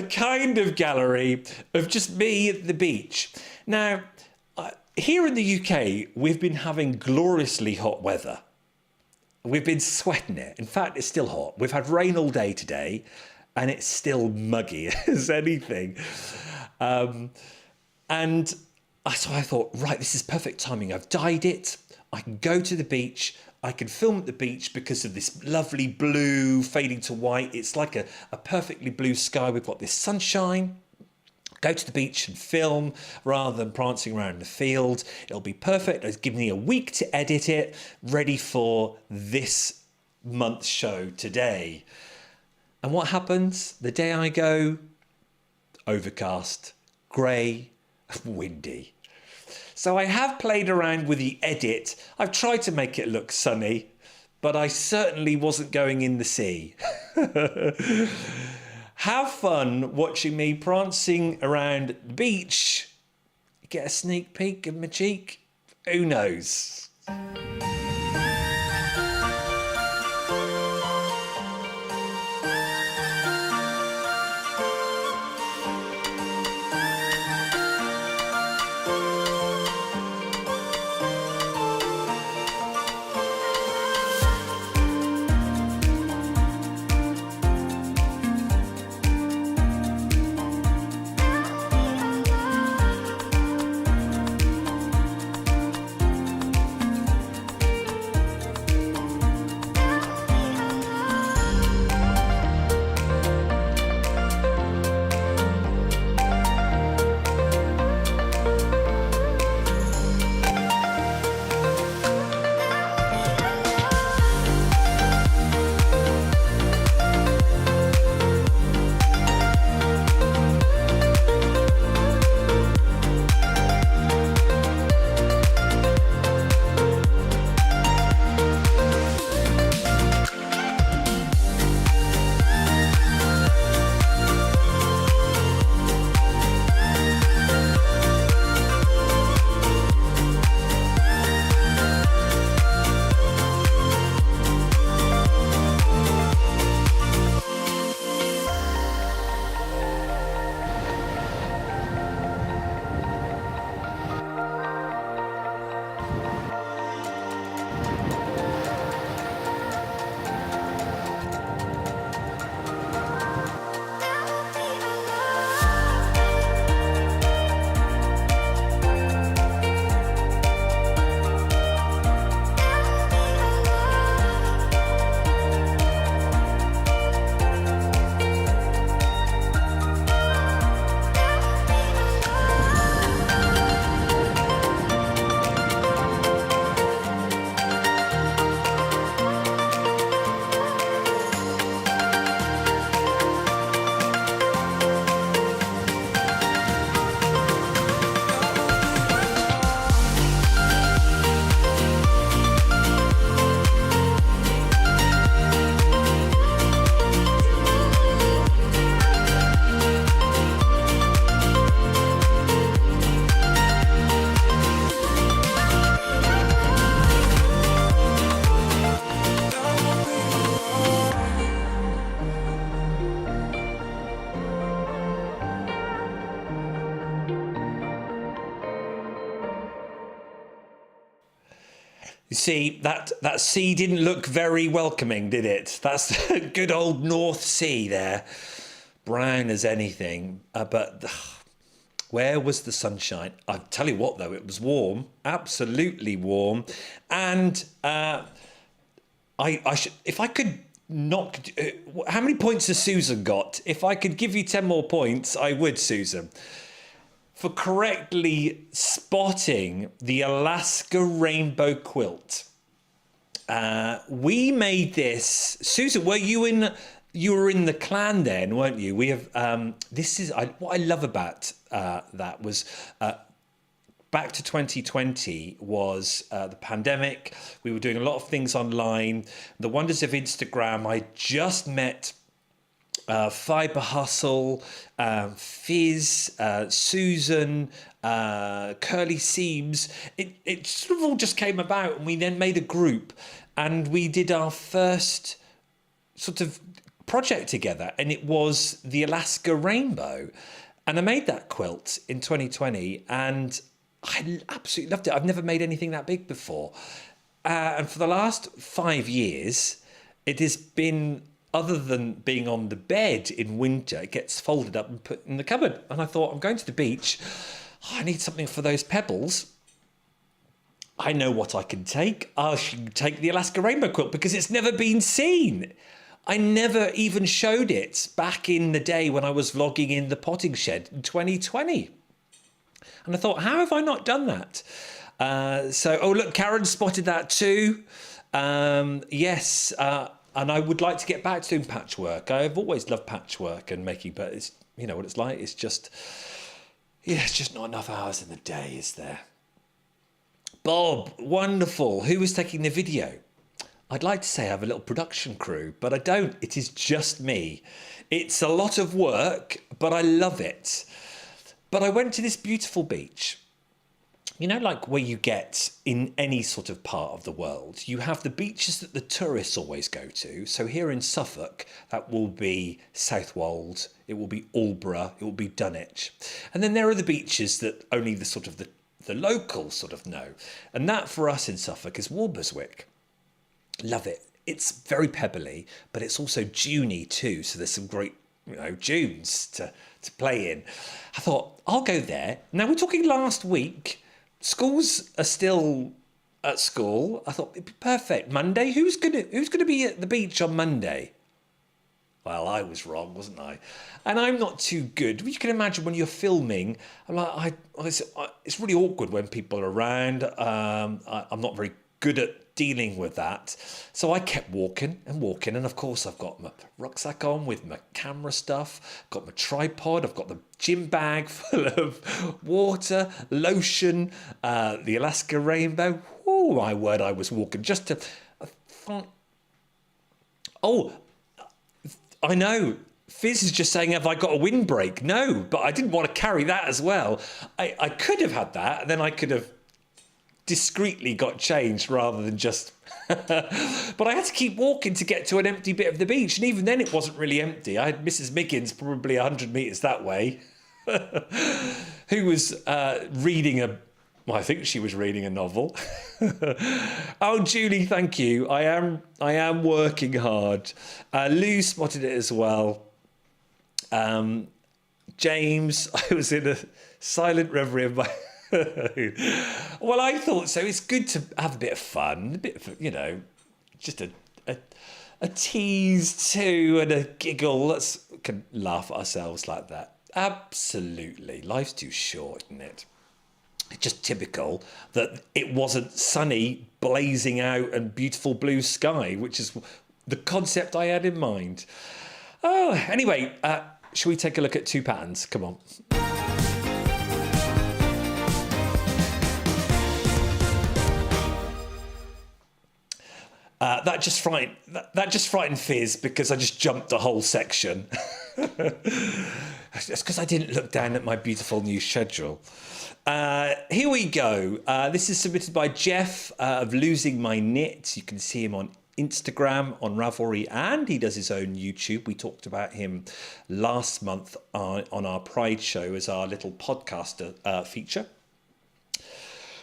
kind of gallery of just me at the beach. Now, here in the UK, we've been having gloriously hot weather. We've been sweating it. In fact, it's still hot. We've had rain all day today, and it's still muggy as anything. And so I thought, right, this is perfect timing. I've dyed it. I can go to the beach. I can film at the beach because of this lovely blue fading to white. It's like a perfectly blue sky. We've got this sunshine. Go to the beach and film rather than prancing around the field. It'll be perfect. It's given me a week to edit it, ready for this month's show today. And what happens? The day I go, overcast, grey, windy. So I have played around with the edit. I've tried to make it look sunny, but I certainly wasn't going in the sea. Have fun watching me prancing around the beach. Get a sneak peek of my cheek. Who knows? You see, that sea didn't look very welcoming, did it? That's the good old North Sea there. Brown as anything. But where was the sunshine? I'll tell you what, though, it was warm. Absolutely warm. And I should, if I could knock... how many points has Susan got? If I could give you 10 more points, I would, Susan. for correctly spotting the Alaska Rainbow Quilt. We made this. Susan, were you in? You were in the clan then, weren't you? We have. This is what I love about that was. Back to 2020 was the pandemic. We were doing a lot of things online. The wonders of Instagram. I just met Fiber Hustle, Fizz, Susan, Curly Seams. It sort of all just came about, and we then made a group, and we did our first sort of project together, and it was the Alaska Rainbow. And I made that quilt in 2020, and I absolutely loved it. I've never made anything that big before. And for the last 5 years, it has been, other than being on the bed in winter, it gets folded up and put in the cupboard. And I thought, I'm going to the beach. I need something for those pebbles. I know what I can take. I should take the Alaska Rainbow Quilt because it's never been seen. I never even showed it back in the day when I was vlogging in the potting shed in 2020. And I thought, how have I not done that? Oh, look, Karen spotted that too. Yes, and I would like to get back to doing patchwork. I've always loved patchwork and making, but it's, you know what it's like. It's just, yeah, it's just not enough hours in the day, is there? Bob, wonderful. Who was taking the video? I'd like to say I have a little production crew, but I don't. It is just me. It's a lot of work, but I love it. But I went to this beautiful beach. You know, like where you get in any sort of part of the world, you have the beaches that the tourists always go to. So here in Suffolk, that will be Southwold, it will be Aldborough, it will be Dunwich. And then there are the beaches that only the sort of the locals sort of know. And that for us in Suffolk is Walberswick. Love it. It's very pebbly, but it's also duney too. So there's some great, you know, dunes to play in. I thought, I'll go there. Now we're talking last week. Schools are still at school. I thought it'd be perfect. Monday, who's gonna be at the beach on Monday? Well, I was wrong, wasn't I? And I'm not too good. You can imagine when you're filming, I'm like, it's really awkward when people are around. I'm not very good at dealing with that. So I kept walking, and of course I've got my rucksack on with my camera stuff, got my tripod, I've got the gym bag full of water, lotion, the Alaska Rainbow. Oh my word, I was walking just to... Oh, I know. Fizz is just saying, have I got a windbreak? No, but I didn't want to carry that as well. I could have had that, and then I could have discreetly got changed rather than just... But I had to keep walking to get to an empty bit of the beach, and even then it wasn't really empty. I had Mrs. Miggins probably 100 metres that way, who was reading I think she was reading a novel. Oh, Julie, thank you. I am working hard. Lou spotted it as well. James, I was in a silent reverie of my... Well, I thought so. It's good to have a bit of fun, a bit of, you know, just a tease too, and a giggle. Let's can laugh at ourselves like that. Absolutely. Life's too short, isn't it? It's just typical that it wasn't sunny, blazing out and beautiful blue sky, which is the concept I had in mind. Oh, anyway, shall we take a look at two patterns? Come on. That just frightened Fizz because I just jumped a whole section. It's because I didn't look down at my beautiful new schedule. Here we go. This is submitted by Jeff of Losing My Knit. You can see him on Instagram, on Ravelry, and he does his own YouTube. We talked about him last month on our Pride show as our little podcaster feature.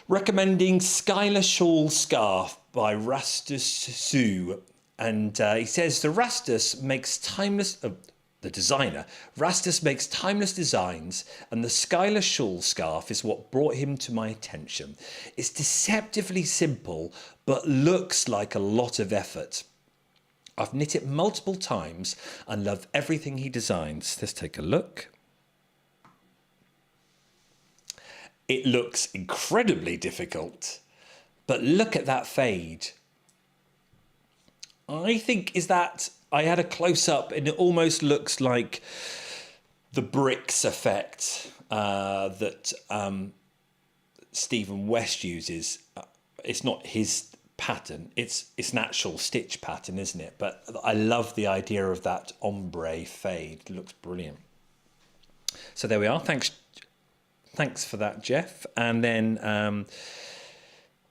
Recommending Skylar Shawl Scarf by Rastus Sue. And he says, the Rastus makes timeless... the designer, Rastus makes timeless designs, and the Skylar Shawl Scarf is what brought him to my attention. It's deceptively simple, but looks like a lot of effort. I've knit it multiple times and love everything he designs. Let's take a look. it looks incredibly difficult. But look at that fade. I think I had a close up and it almost looks like the bricks effect that Stephen West uses. It's not his pattern, it's an actual stitch pattern, isn't it? But I love the idea of that ombre fade. It looks brilliant. So there we are. Thanks for that, Jeff. And then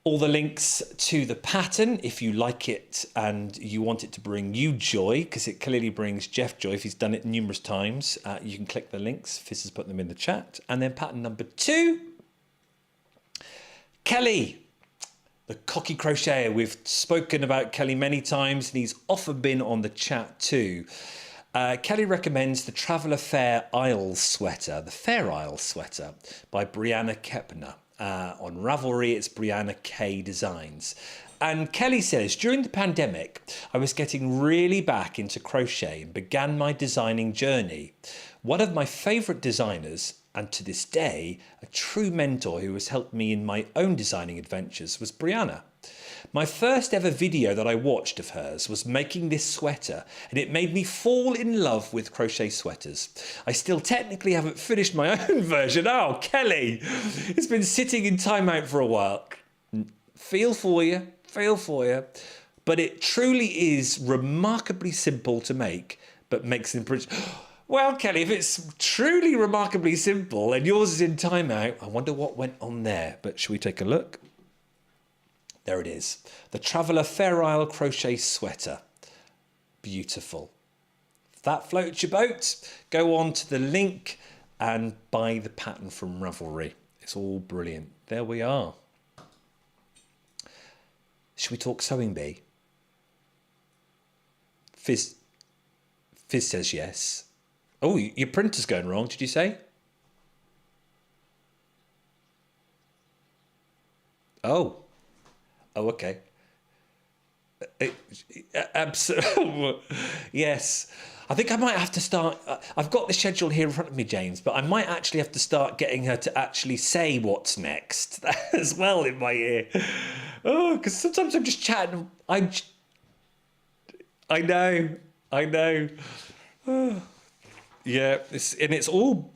all the links to the pattern, if you like it and you want it to bring you joy, because it clearly brings Jeff joy if he's done it numerous times, you can click the links. Fizz has put them in the chat. And then pattern number 2, Kelly, the cocky crocheter. We've spoken about Kelly many times and he's often been on the chat too. Kelly recommends the Traveller Fair Isle sweater, the Fair Isle sweater by Brianna Kepner. On Ravelry, it's Brianna K Designs. And Kelly says, during the pandemic, I was getting really back into crochet and began my designing journey. One of my favourite designers, and to this day, a true mentor who has helped me in my own designing adventures, was Brianna. My first ever video that I watched of hers was making this sweater, and it made me fall in love with crochet sweaters. I still technically haven't finished my own version. Oh, Kelly, it's been sitting in timeout for a while. Feel for you. But it truly is remarkably simple to make, but makes an impression. Well, Kelly, if it's truly remarkably simple and yours is in timeout, I wonder what went on there. But shall we take a look? There it is. The Traveller Fair Isle crochet sweater. Beautiful. If that floats your boat, go on to the link and buy the pattern from Ravelry. It's all brilliant. There we are. Should we talk sewing bee? Fizz says yes. Oh, your printer's going wrong, did you say? Oh, okay. Absolutely. Yes. I think I might have to start. I've got the schedule here in front of me, James, but I might actually have to start getting her to actually say what's next as well in my ear. Oh, because sometimes I'm just chatting. I know. Oh. Yeah, it's all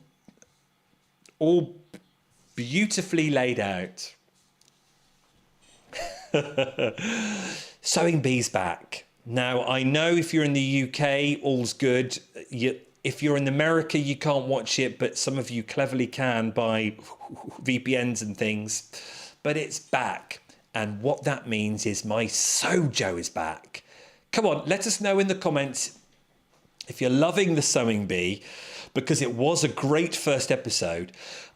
beautifully laid out. Sewing bee's back. Now, I know if you're in the UK, all's good. If you're in America, you can't watch it, but some of you cleverly can by VPNs and things. But it's back. And what that means is my Sojo is back. Come on, let us know in the comments if you're loving the sewing bee, because it was a great first episode.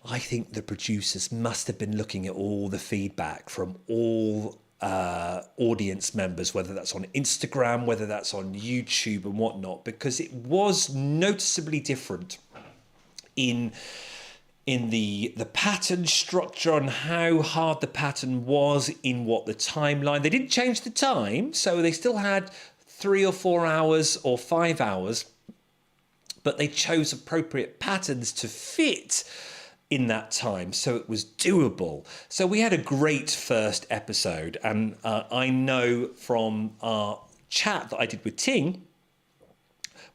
I think the producers must have been looking at all the feedback from all audience members, whether that's on Instagram, whether that's on YouTube and whatnot, because it was noticeably different in the pattern structure and how hard the pattern was, in what the timeline. They didn't change the time, so they still had 3 or 4 hours or 5 hours, but they chose appropriate patterns to fit in that time, so it was doable. So we had a great first episode, and I know from our chat that I did with Ting,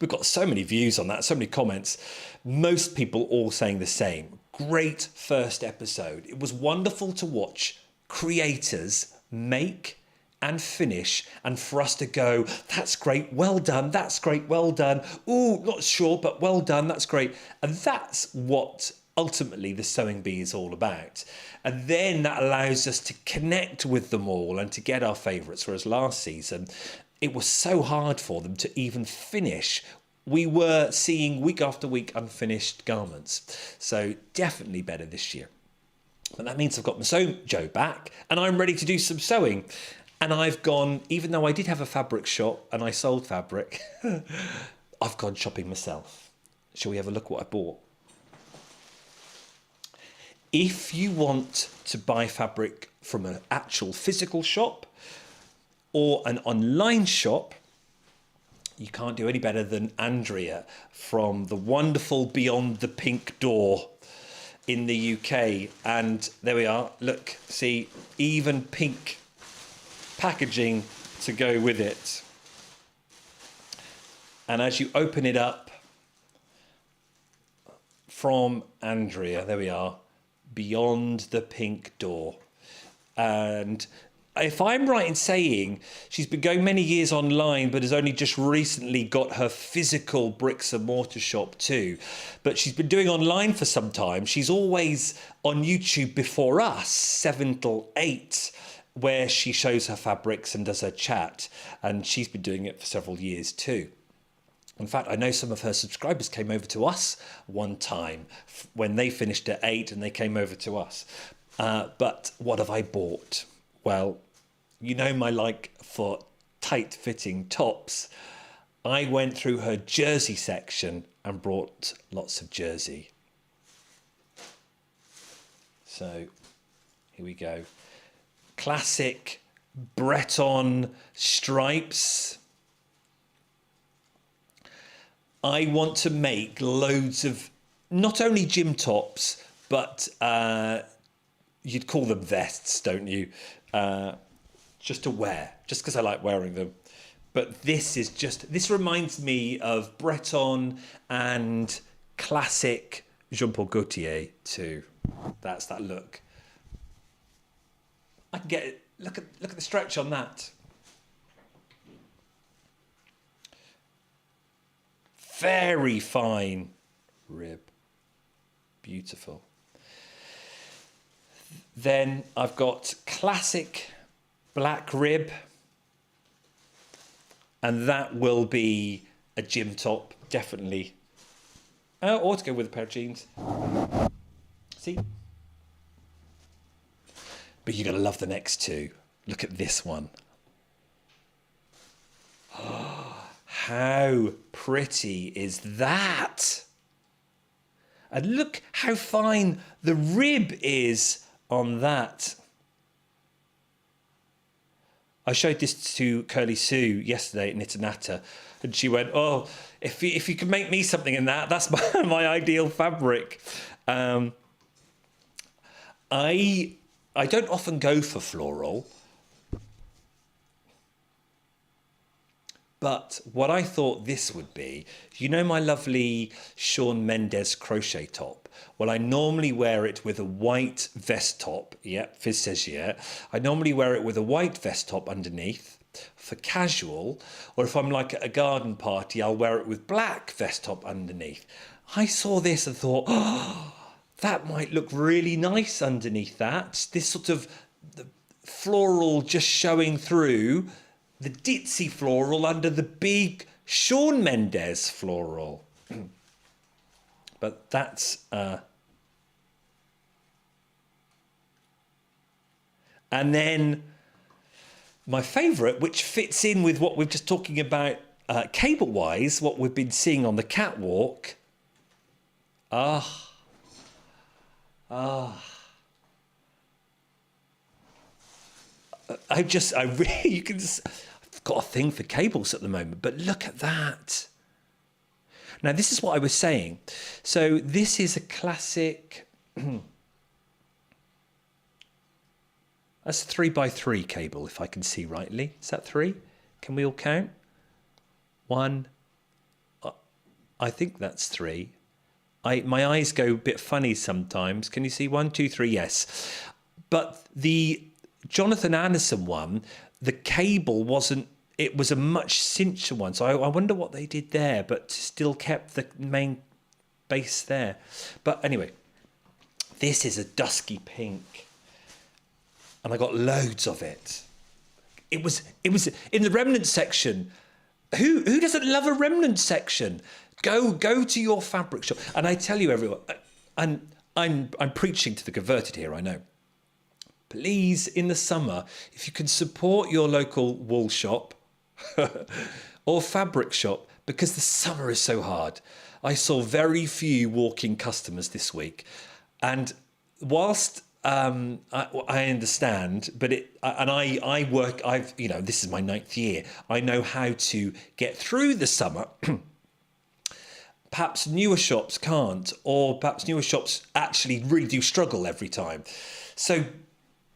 we've got so many views on that, so many comments, most people all saying the same. Great first episode. It was wonderful to watch creators make and finish, and for us to go, that's great, well done, that's great, well done, ooh, not sure, but well done, that's great. And that's what ultimately the sewing bee is all about. And then that allows us to connect with them all and to get our favourites, whereas last season it was so hard for them to even finish. We were seeing week after week unfinished garments. So definitely better this year. But that means I've got my Sojo back and I'm ready to do some sewing. And I've gone, even though I did have a fabric shop and I sold fabric, I've gone shopping myself. Shall we have a look what I bought? If you want to buy fabric from an actual physical shop or an online shop, you can't do any better than Andrea from the wonderful Beyond the Pink Door. in the UK. And there we are. Look, see, even pink packaging to go with it. And as you open it up, from Andrea, there we are, Beyond the Pink Door. And if I'm right in saying she's been going many years online, but has only just recently got her physical bricks and mortar shop too. But she's been doing online for some time. She's always on YouTube before us, 7 till 8, where she shows her fabrics and does her chat. And she's been doing it for several years too. In fact, I know some of her subscribers came over to us one time when they finished at 8 and they came over to us. But what have I bought? Well, you know my like for tight-fitting tops. I went through her jersey section and brought lots of jersey. So here we go. Classic Breton stripes. I want to make loads of not only gym tops, but you'd call them vests, don't you? Just to wear, just because I like wearing them. But this reminds me of Breton and classic Jean-Paul Gaultier too. That's that look. I can get it. Look at the stretch on that. Very fine rib. Beautiful. Then I've got classic black rib. And that will be a gym top, definitely. Or to go with a pair of jeans. See? But you're going to love the next two. Look at this one. How pretty is that? And look how fine the rib is on that. I showed this to Curly Sue yesterday at Knit&Natter, and she went, "Oh, if you could make me something in that, that's my ideal fabric." I don't often go for floral. But what I thought this would be, you know my lovely Shawn Mendes crochet top? Well, I normally wear it with a white vest top. Yep, Fizz says yeah. I normally wear it with a white vest top underneath for casual. Or if I'm like at a garden party, I'll wear it with black vest top underneath. I saw this and thought, oh, that might look really nice underneath that. This sort of the floral just showing through. The ditzy floral under the big Shawn Mendes floral. But that's... And then my favourite, which fits in with what we're just talking about cable-wise, what we've been seeing on the catwalk. I really, you can just, I've got a thing for cables at the moment, but look at that. Now, this is what I was saying. So this is a classic, that's a 3x3 cable, if I can see rightly. Is that 3? Can we all count? 1, I think that's 3. My eyes go a bit funny sometimes. Can you see 1, 2, 3? Yes. But the Jonathan Anderson one, the cable wasn't, it was a much cincher one. So I wonder what they did there, but still kept the main base there. But anyway, this is a dusky pink. And I got loads of it. It was in the remnant section. Who doesn't love a remnant section? Go to your fabric shop. And I tell you everyone, and I'm preaching to the converted here, I know. Please, in the summer, if you can support your local wool shop or fabric shop, because the summer is so hard. I saw very few walk-in customers this week. And whilst I understand, but I work, this is my 9th year. I know how to get through the summer. perhaps newer shops can't, or perhaps newer shops actually really do struggle every time. So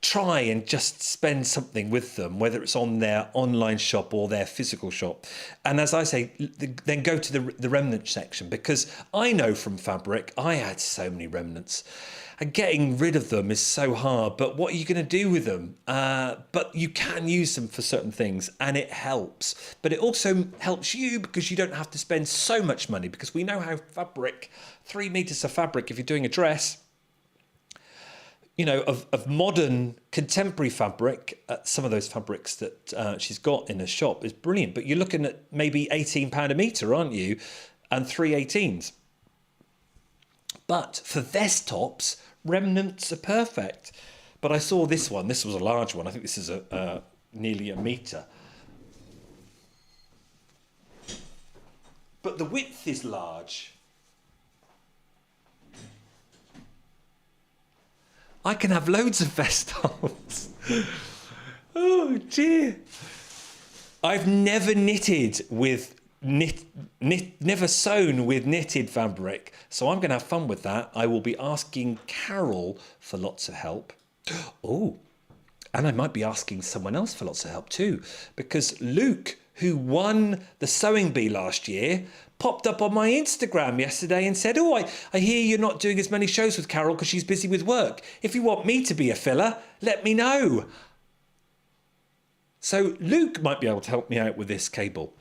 try and just spend something with them, whether it's on their online shop or their physical shop. And as I say, then go to the remnant section, because I know from fabric, I had so many remnants. And getting rid of them is so hard, but what are you going to do with them? But you can use them for certain things, and it helps. But it also helps you because you don't have to spend so much money, because we know how fabric, 3 meters of fabric, if you're doing a dress, you know, of modern contemporary fabric, some of those fabrics that she's got in her shop is brilliant. But you're looking at maybe £18 a metre, aren't you? And 3/18s. But for vest tops, remnants are perfect. But I saw this one. This was a large one. I think this is nearly a metre. But the width is large. I can have loads of vest tops. Oh dear. I've never knitted with never sewn with knitted fabric, so I'm going to have fun with that. I will be asking Carol for lots of help. Oh, and I might be asking someone else for lots of help too, because Luke, who won the sewing bee last year, popped up on my Instagram yesterday and said, oh, I hear you're not doing as many shows with Carol because she's busy with work. If you want me to be a filler, let me know. So Luke might be able to help me out with this cable.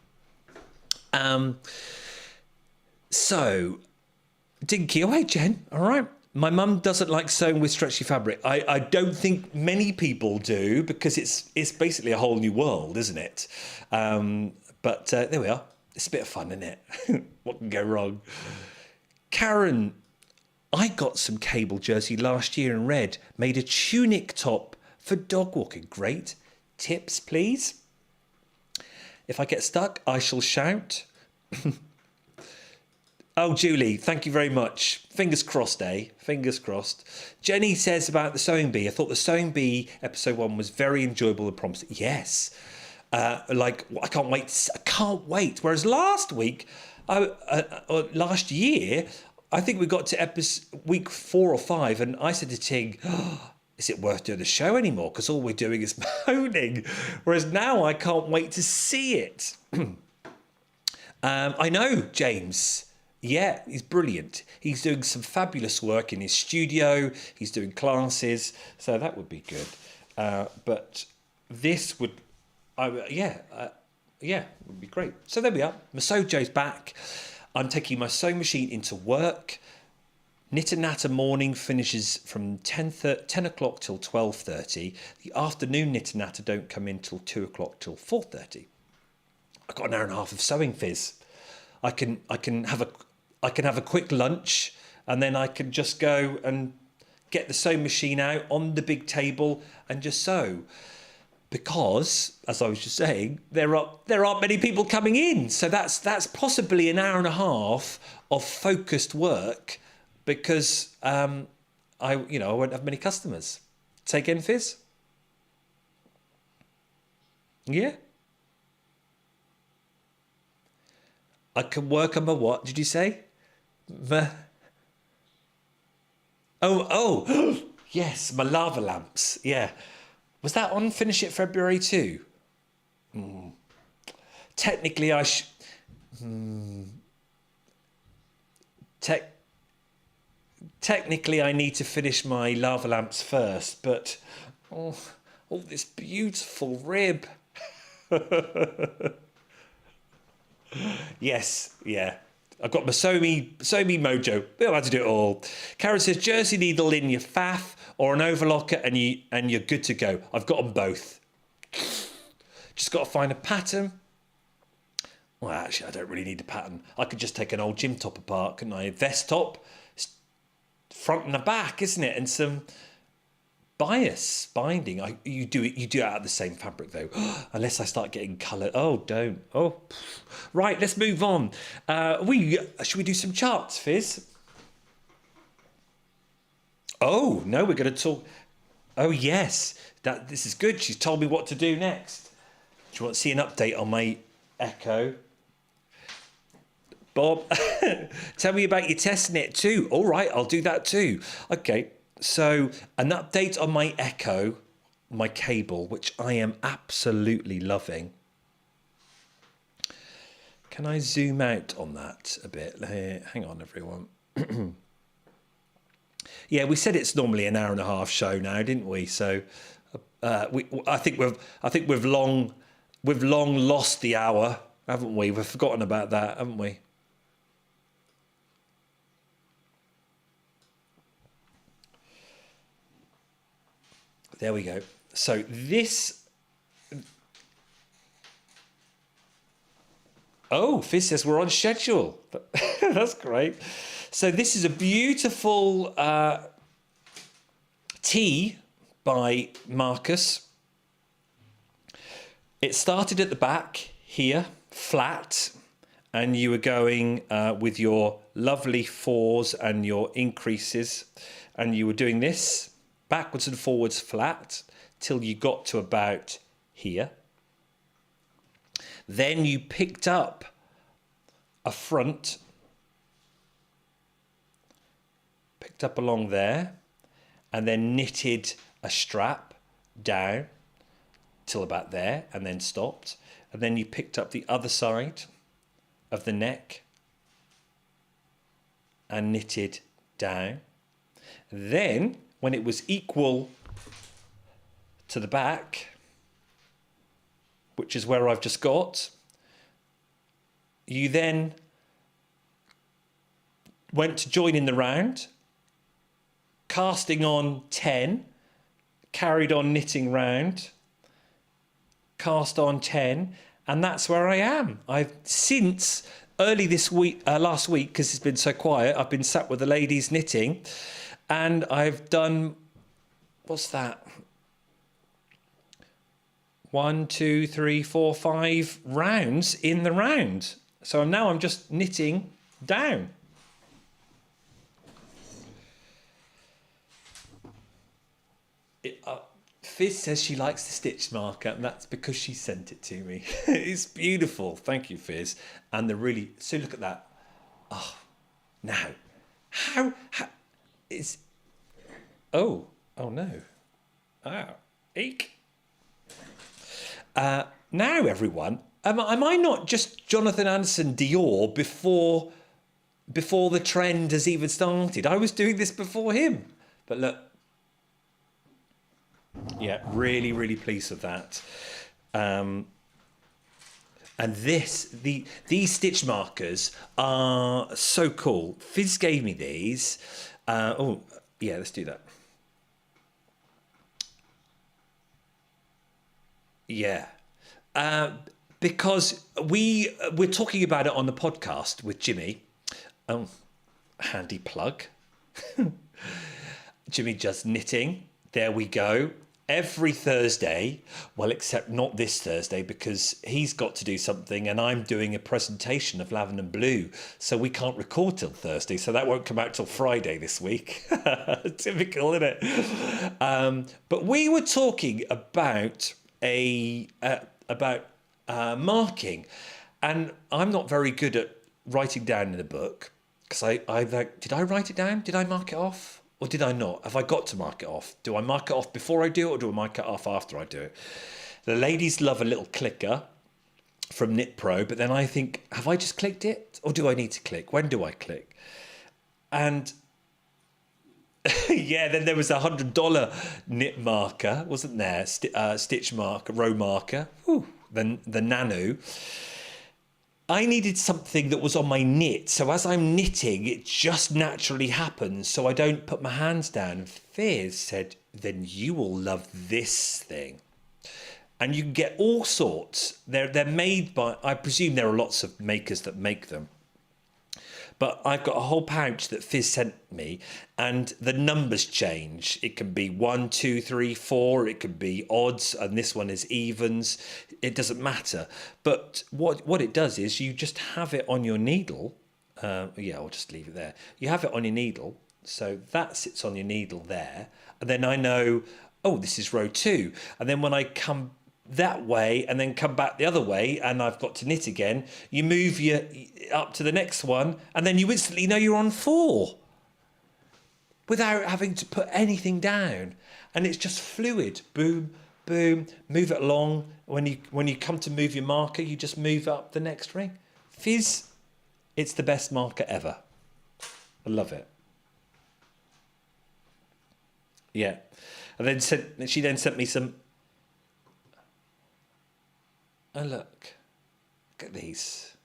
So, Dinky, oh hey Jen, all right. My mum doesn't like sewing with stretchy fabric. I don't think many people do, because it's basically a whole new world, isn't it? But there we are. It's a bit of fun, isn't it? What can go wrong? Karen, I got some cable jersey last year in red, made a tunic top for dog walking. Great. Tips, please. If I get stuck, I shall shout. Oh, Julie, thank you very much. Fingers crossed, eh? Fingers crossed. Jenny says about the sewing bee. I thought the sewing bee episode 1 was very enjoyable and promising. Yes. I can't wait. I can't wait. Whereas last week, last year, I think we got to week 4 or 5, and I said to Ting, oh, is it worth doing the show anymore? Because all we're doing is moaning. Whereas now I can't wait to see it. I know, James. Yeah, he's brilliant. He's doing some fabulous work in his studio. He's doing classes. So that would be good. But this would... it would be great. So there we are. Masojo's back. I'm taking my sewing machine into work. Knit and Natter morning finishes from 10 o'clock till 12:30. The afternoon Knit and Natter don't come in till 2 o'clock till 4:30. I've got an hour and a half of sewing fizz. I can have a quick lunch, and then I can just go and get the sewing machine out on the big table and just sew. Because, as I was just saying, there aren't many people coming in, so that's possibly an hour and a half of focused work, because I won't have many customers. Take in, Fizz? Yeah. I can work on my what? Did you say? Oh, yes, my lava lamps. Yeah. Was that on Finish It February too? Technically, technically, I need to finish my lava lamps first, but this beautiful rib. Yes, yeah. I've got my Sew Me mojo. We don't have to do it all. Karen says, jersey needle in your faff or an overlocker and you're good to go. I've got them both. Just got to find a pattern. Well, actually, I don't really need a pattern. I could just take an old gym top apart, couldn't I? A vest top, front and the back, isn't it? And some bias binding. You do it out of the same fabric though, unless I start getting colour. Oh, don't. Oh, right. Let's move on. Should we do some charts, Fizz? Oh no, we're going to talk. Oh yes, this is good. She's told me what to do next. Do you want to see an update on my EKKO? Bob, tell me about your test knit too. All right, I'll do that too. Okay, so an update on my EKKO, my cable, which I am absolutely loving. Can I zoom out on that a bit? Hang on, everyone. Yeah, we said it's normally an hour and a half show now, didn't we? So I think we've long lost the hour, haven't we? We've forgotten about that, haven't we? There we go. So this. Oh, Fizz says we're on schedule. That's great. So this is a beautiful tee by Marcus. It started at the back here, flat, and you were going with your lovely fours and your increases, and you were doing this backwards and forwards flat till you got to about here. Then you picked up a front, picked up along there, and then knitted a strap down till about there, and then stopped. And then you picked up the other side of the neck and knitted down. Then, when it was equal to the back, which is where I've just got, you then went to join in the round, casting on 10, carried on knitting round, cast on 10, and that's where I am. I've since early this week, last week, because it's been so quiet, I've been sat with the ladies knitting, and I've done, what's that? 1, 2, 3, 4, 5 rounds in the round. So now I'm just knitting down. Fizz says she likes the stitch marker, and that's because she sent it to me. It's beautiful. Thank you, Fizz. And the really, so look at that. Oh, now, how is, oh no. Oh, eek. Now, everyone, am I not just Jonathan Anderson Dior before the trend has even started? I was doing this before him. But look, yeah, really, really pleased with that. And these stitch markers are so cool. Fizz gave me these. Oh, yeah, let's do that. Yeah. Because we're talking about it on the podcast with Jimmy. Oh, handy plug. Jimmy just knitting. There we go. Every Thursday, well, except not this Thursday because he's got to do something and I'm doing a presentation of Lavenham Blue. So we can't record till Thursday. So that won't come out till Friday this week. Typical, isn't it? But we were talking about marking, and I'm not very good at writing down in a book because I did I write it down? Did I mark it off? Or did I not? Have I got to mark it off? Do I mark it off before I do it, or do I mark it off after I do it? The ladies love a little clicker from Knit Pro, but then I think, have I just clicked it? Or do I need to click? When do I click? And yeah, then there was $100 knit marker, wasn't there? Stitch marker, row marker. Whew, the Nano. I needed something that was on my knit. So as I'm knitting, it just naturally happens. So I don't put my hands down. And Fizz said, then you will love this thing. And you can get all sorts. They're made by, I presume there are lots of makers that make them. But I've got a whole pouch that Fizz sent me, and the numbers change. It can be 1, 2, 3, 4. It could be odds, and this one is evens. It doesn't matter. But what it does is you just have it on your needle. Yeah, I'll just leave it there. You have it on your needle, so that sits on your needle there, and then I know, oh, this is row 2. And then when that way and then come back the other way, and I've got to knit again, you move your up to the next one, and then you instantly know you're on 4 without having to put anything down. And it's just fluid. Boom, boom, move it along. When you come to move your marker, you just move up the next ring. Fizz, it's the best marker ever. I love it. Yeah. And then she then sent me some. Oh, look at these.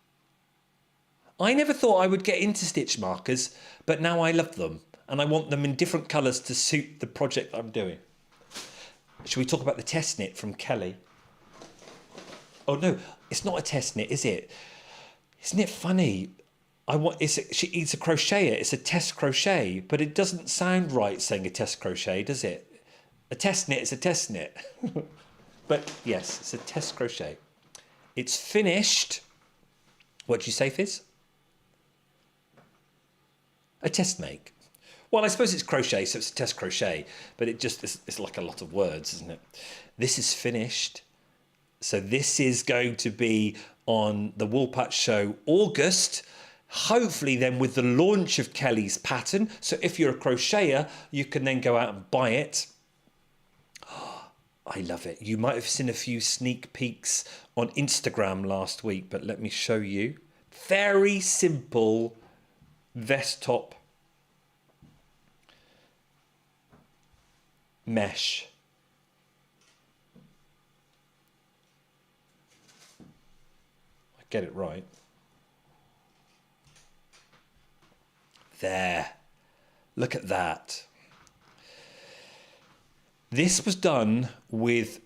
I never thought I would get into stitch markers, but now I love them. And I want them in different colours to suit the project I'm doing. Should we talk about the test knit from Kelly? Oh no, it's not a test knit, is it? Isn't it funny? It's a crocheter. It's a test crochet, but it doesn't sound right saying a test crochet, does it? A test knit is a test knit. But yes, it's a test crochet. It's finished. What do you say, Fizz? A test make. Well, I suppose it's crochet, so it's a test crochet, but it's like a lot of words, isn't it? This is finished. So this is going to be on the Woolpatch Show August, hopefully then with the launch of Kelly's pattern. So if you're a crocheter, you can then go out and buy it. Oh, I love it. You might have seen a few sneak peeks on Instagram last week, but let me show you. Very simple vest top mesh. I get it right. There. Look at that. This was done with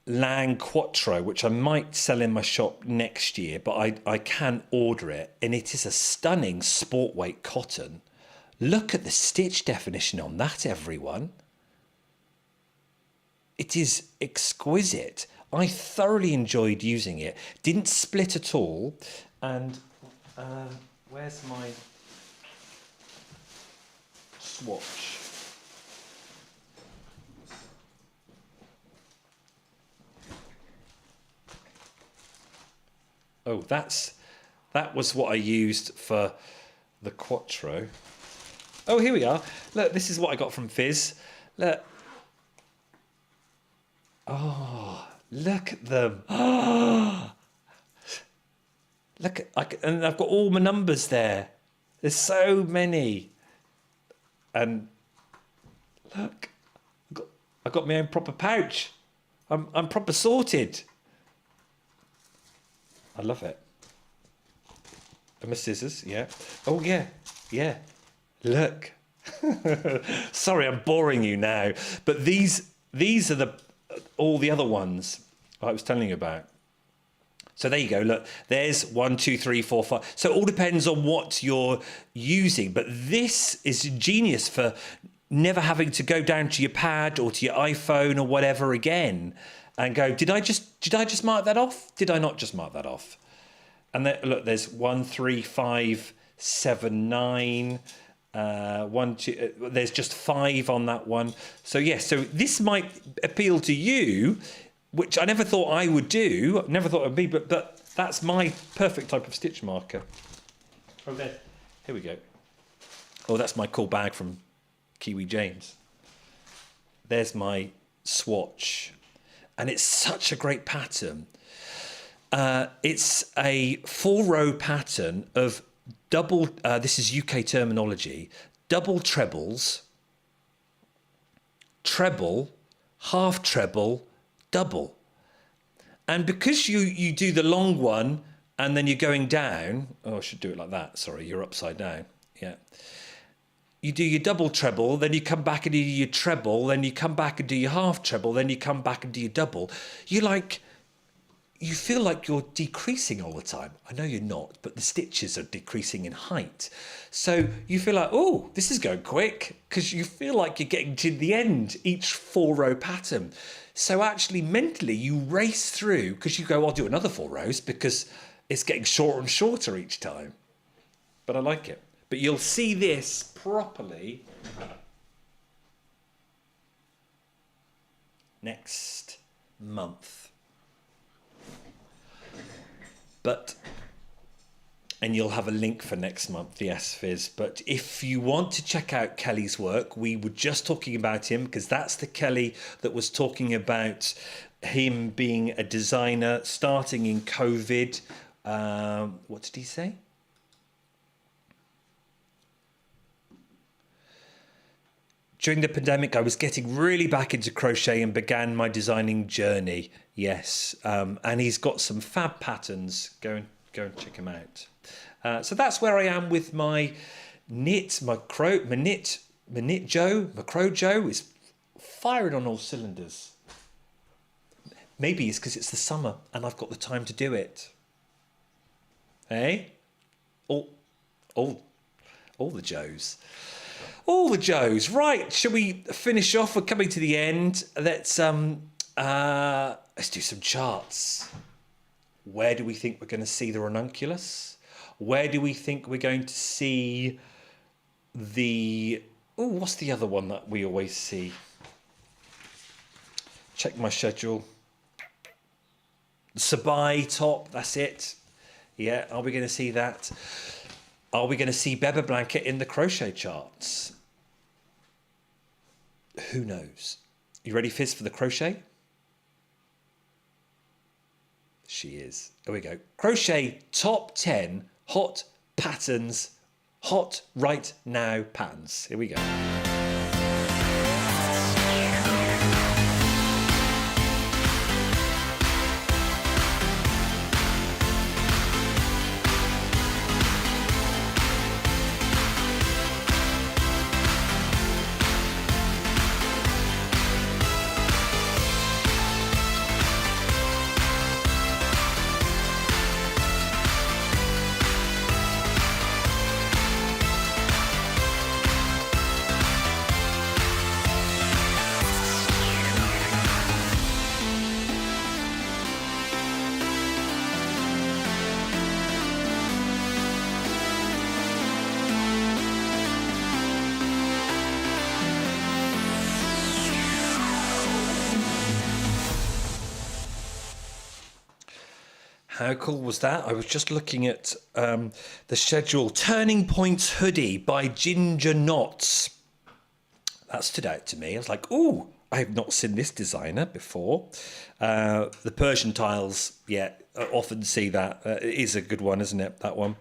Lang Quattro, which I might sell in my shop next year, but I can order it. And it is a stunning sport weight cotton. Look at the stitch definition on that, everyone. It is exquisite. I thoroughly enjoyed using it. Didn't split at all. And where's my swatch? Oh, that was what I used for the Quattro. Oh, here we are. Look, this is what I got from Fizz. Look. Oh, look at them. Oh, look, and I've got all my numbers there. There's so many. And look, I got my own proper pouch. I'm proper sorted. I love it. And my scissors, yeah. Oh yeah, yeah. Look. Sorry, I'm boring you now. But these are all the other ones I was telling you about. So there you go. Look, there's 1, 2, 3, 4, 5. So it all depends on what you're using. But this is genius for never having to go down to your pad or to your iPhone or whatever again and go, did I just mark that off? Did I not just mark that off? And then, look, there's 1, 3, 5, 7, 9. 1, 2. There's just 5 on that one. So yes, so this might appeal to you, which I never thought I would do. Never thought it would be, but that's my perfect type of stitch marker. Oh, there. Here we go. Oh, that's my cool bag from Kiwi James. There's my swatch, and it's such a great pattern. It's a 4-row pattern of double, this is UK terminology, double trebles, treble, half treble, double. And because you do the long one and then you're going down, oh, I should do it like that. Sorry, you're upside down. Yeah. You do your double treble, then you come back and do your treble, then you come back and do your half treble, then you come back and do your double. You feel like you're decreasing all the time. I know you're not, but the stitches are decreasing in height. So you feel like, oh, this is going quick, because you feel like you're getting to the end, each 4-row pattern. So actually mentally you race through, because you go, I'll do another 4 rows because it's getting shorter and shorter each time. But I like it. But you'll see this properly next month. And you'll have a link for next month, the S-Fizz. But if you want to check out Kelly's work, we were just talking about him because that's the Kelly that was talking about him being a designer starting in COVID. What did he say? During the pandemic, I was getting really back into crochet and began my designing journey. Yes, and he's got some fab patterns. Go and check him out. So that's where I am with my knit. My knit Joe is firing on all cylinders. Maybe it's because it's the summer and I've got the time to do it. Hey, all the Joes. All the Joes. Right, shall we finish off? We're coming to the end. Let's do some charts. Where do we think we're going to see the ranunculus? Where do we think we're going to see the... Oh, what's the other one that we always see? Check my schedule. The Sabai top, that's it. Yeah, are we going to see that? Are we going to see Beba Blanket in the crochet charts? Who knows? You ready, Fizz, for the crochet? She is. Here we go. Crochet top 10 hot patterns, hot right now patterns. Here we go. How cool was that? I was just looking at the schedule. Turning Points hoodie by Ginger Knots. That stood out to me. I was like, ooh, I have not seen this designer before. The Persian tiles, yeah, I often see that. It is a good one, isn't it? That one.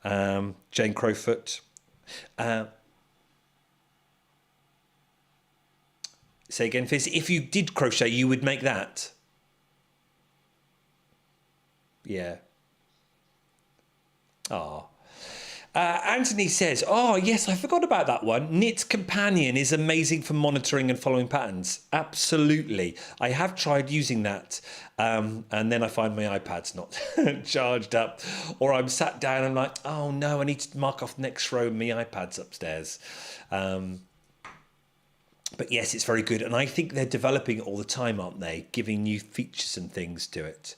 Jane Crowfoot. Say again, Fizz. If you did crochet, you would make that. Yeah. Ah. Anthony says, oh, yes, I forgot about that one. Knit Companion is amazing for monitoring and following patterns. Absolutely. I have tried using that. And then I find my iPad's not charged up. Or I'm sat down and I'm like, oh, no, I need to mark off the next row and my iPad's upstairs. But yes, it's very good. And I think they're developing it all the time, aren't they? Giving new features and things to it.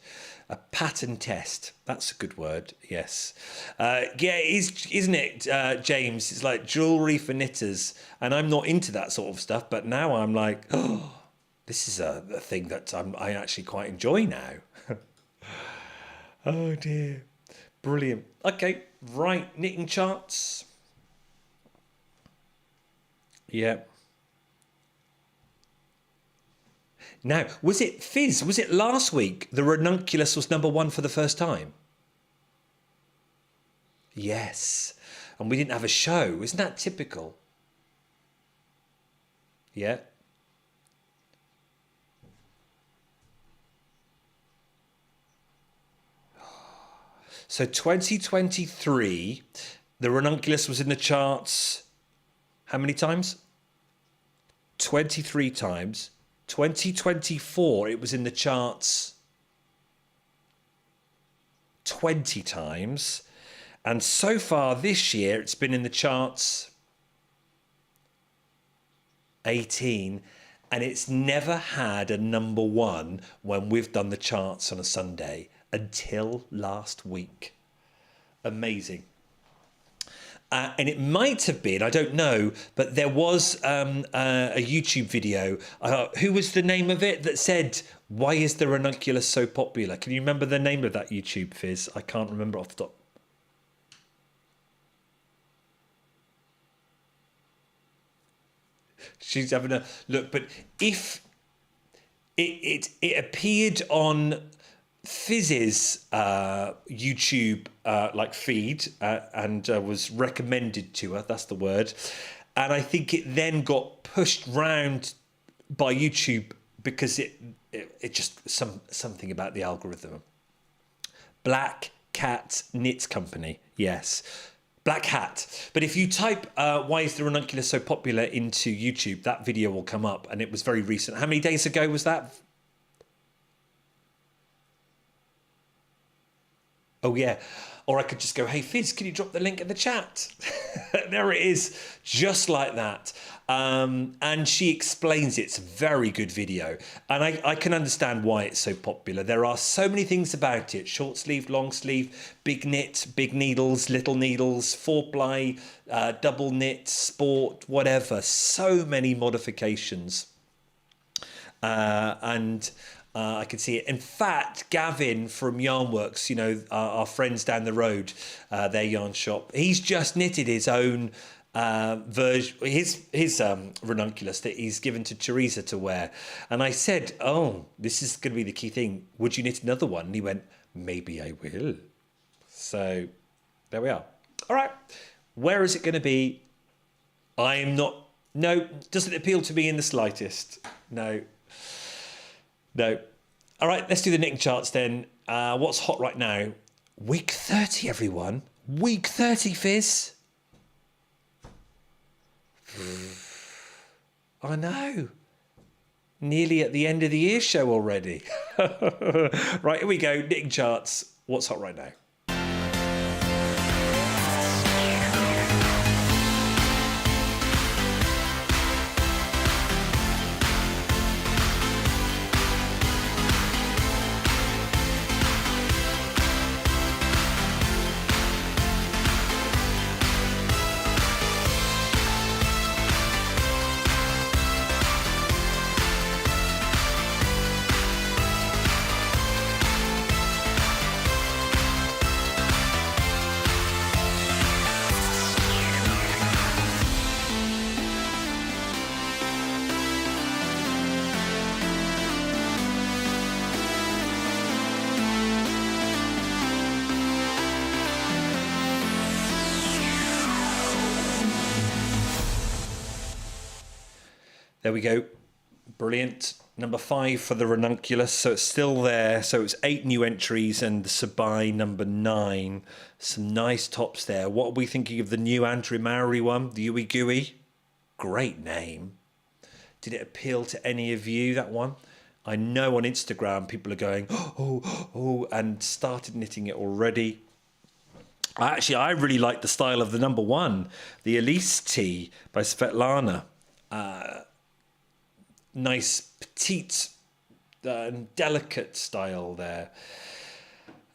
A pattern test. That's a good word. Yes. Yeah, isn't it, James? It's like jewellery for knitters. And I'm not into that sort of stuff. But now I'm like, oh, this is a thing that I actually quite enjoy now. Oh, dear. Brilliant. Okay, right. Knitting charts. Yeah. Now, was it Fizz? Was it last week the ranunculus was #1 for the first time? Yes. And we didn't have a show. Isn't that typical? Yeah. So 2023, the ranunculus was in the charts how many times? 23 times. 2024, it was in the charts 20 times. And so far this year, it's been in the charts 18. And it's never had a #1 when we've done the charts on a Sunday until last week. Amazing. And it might have been, I don't know, but there was a YouTube video. Who was the name of it that said Why is the ranunculus so popular? Can you remember the name of that YouTube, Fizz? I can't remember off the top. She's having a look, but if it appeared on Fizz's YouTube like feed and was recommended to her, that's the word, and I think it then got pushed round by YouTube because it just something about the algorithm. Black Cat Knit Company, yes. Black Hat. But if you type why is the ranunculus so popular into YouTube, that video will come up, and it was very recent. How many days ago was that? Oh yeah. Or I could just go, hey Fizz, can you drop the link in the chat? There it is, just like that. And she explains it. It's a very good video. And I can understand why it's so popular. There are so many things about it. Short sleeve, long sleeve, big knit, big needles, little needles, 4-ply, double knit, sport, whatever. So many modifications. I can see it. In fact, Gavin from Yarnworks, you know, our friends down the road, their yarn shop, he's just knitted his own version, his ranunculus that he's given to Teresa to wear. And I said, oh, this is going to be the key thing. Would you knit another one? And he went, maybe I will. So there we are. All right. Where is it going to be? I am not. No, doesn't appeal to me in the slightest. No. No. All right, let's do the knitting charts then. What's hot right now? Week 30, everyone. Week 30, Fizz. I know. Nearly at the end of the year show already. Right, here we go. Knitting charts. What's hot right now? There we go. Brilliant. Number 5 for the ranunculus. So it's still there. So it's 8 new entries and the Sabai number 9. Some nice tops there. What are we thinking of the new Andrew Mowry one? The Yui Gui? Great name. Did it appeal to any of you, that one? I know on Instagram people are going, oh, and started knitting it already. Actually, I really like the style of the number 1, the Elise Tee by Svetlana. Nice, petite, delicate style there.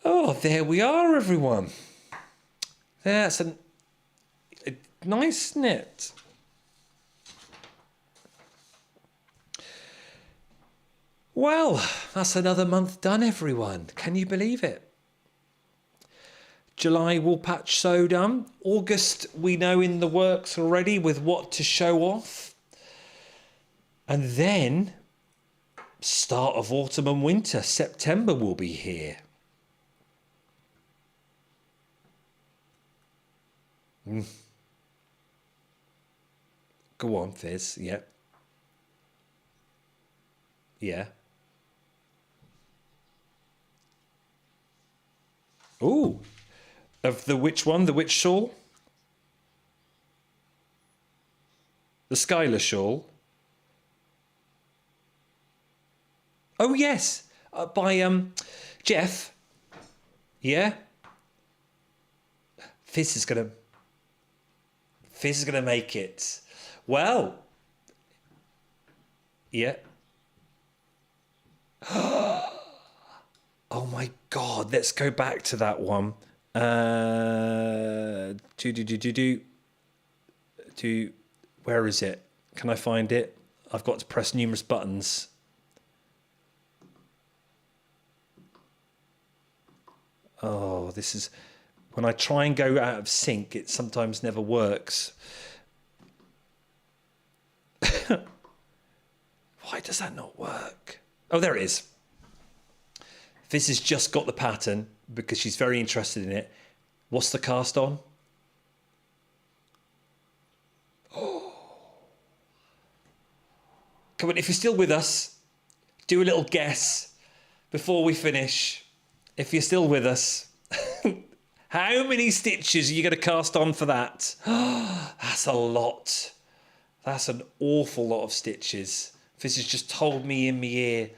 Oh, there we are, everyone. That's a nice knit. Well, that's another month done, everyone. Can you believe it? July Woolpatch Show done. August, we know in the works already with what to show off. And then, start of autumn and winter. September will be here. Go on, Fizz. Yeah. Yeah. Ooh. Of the which one? The which shawl? The Skylar shawl. Oh, yes. By Jeff. Yeah. Fizz is gonna make it. Well. Yeah. Oh my God. Let's go back to that one. Where is it? Can I find it? I've got to press numerous buttons. Oh, this is... When I try and go out of sync, it sometimes never works. Why does that not work? Oh, there it is. Fizz has just got the pattern because she's very interested in it. What's the cast on? Oh. Come on, if you're still with us, do a little guess before we finish. If you're still with us, how many stitches are you going to cast on for that? That's a lot. That's an awful lot of stitches. Fizz has just told me in my ear.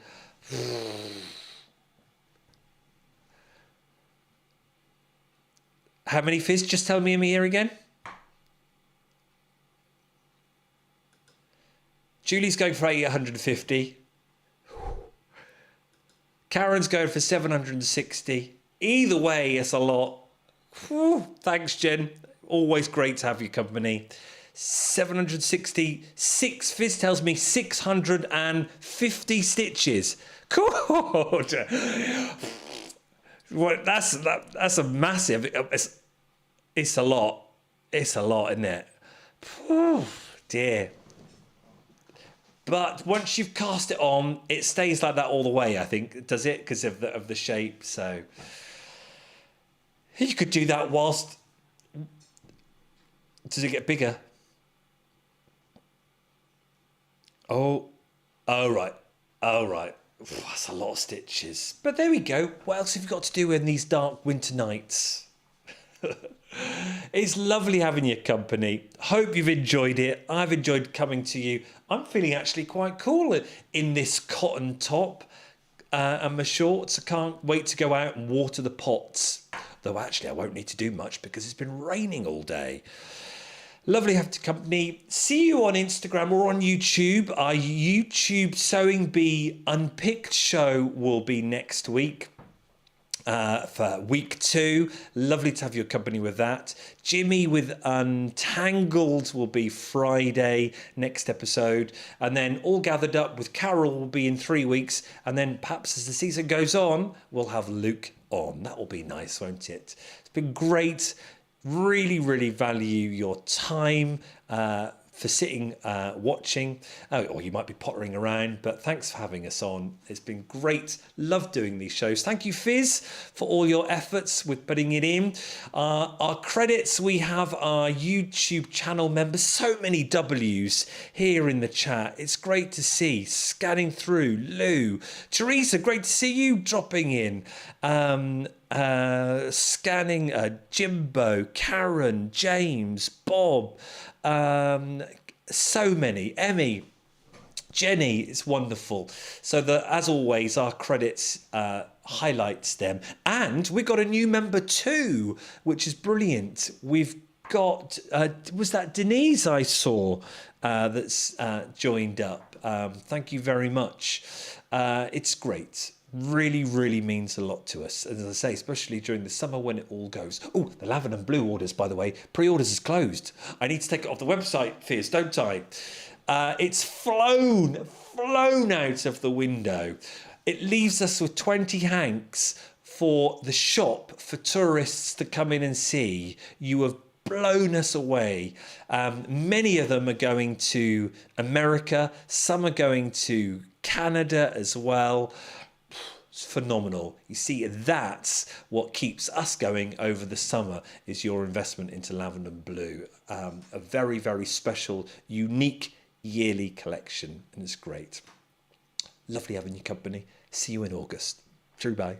How many, Fizz? Just tell me in my ear again. Julie's going for 850. Karen's going for 760. Either way, it's a lot. Whew, thanks, Jen. Always great to have your company. 766. Fizz tells me 650 stitches. God. Well, that's a massive. It's a lot. It's a lot, isn't it? Whew, dear. But once you've cast it on, it stays like that all the way, I think. Does it? Because of the shape. So you could do that whilst... Does it get bigger? Oh right. Oh, right. That's a lot of stitches. But there we go. What else have you got to do in these dark winter nights? It's lovely having your company. Hope you've enjoyed it. I've enjoyed coming to you. I'm feeling actually quite cool in this cotton top and my shorts. I can't wait to go out and water the pots. Though actually I won't need to do much because it's been raining all day. Lovely to have your company. See you on Instagram or on YouTube. Our YouTube Sewing Bee Unpicked show will be next week. For week 2. Lovely to have your company with that. Jimmy with Untangled will be Friday, next episode. And then All Gathered Up with Carol will be in 3 weeks. And then perhaps as the season goes on, we'll have Luke on. That will be nice, won't it? It's been great. Really, really value your time for sitting watching, or you might be pottering around, but thanks for having us on. It's been great. Love doing these shows. Thank you, Fizz, for all your efforts with putting it in. Our credits, we have our YouTube channel members, so many W's here in the chat. It's great to see. Scanning through, Lou, Teresa, great to see you dropping in. Scanning Jimbo, Karen, James, Bob, so many, Emmy, Jenny, it's wonderful. So as always, our credits highlights them. And we've got a new member too, which is brilliant. We've got, was that Denise I saw that's joined up? Thank you very much. It's great. Really, really means a lot to us. As I say, especially during the summer when it all goes. Oh, the Lavenham Blue orders, by the way. Pre-orders is closed. I need to take it off the website, Fizz, don't I? It's flown out of the window. It leaves us with 20 hanks for the shop for tourists to come in and see. You have blown us away. Many of them are going to America. Some are going to Canada as well. It's phenomenal. You see, that's what keeps us going over the summer, is your investment into Lavenham Blue. A very, very special, unique yearly collection, and it's great. Lovely having your company. See you in August. True, bye.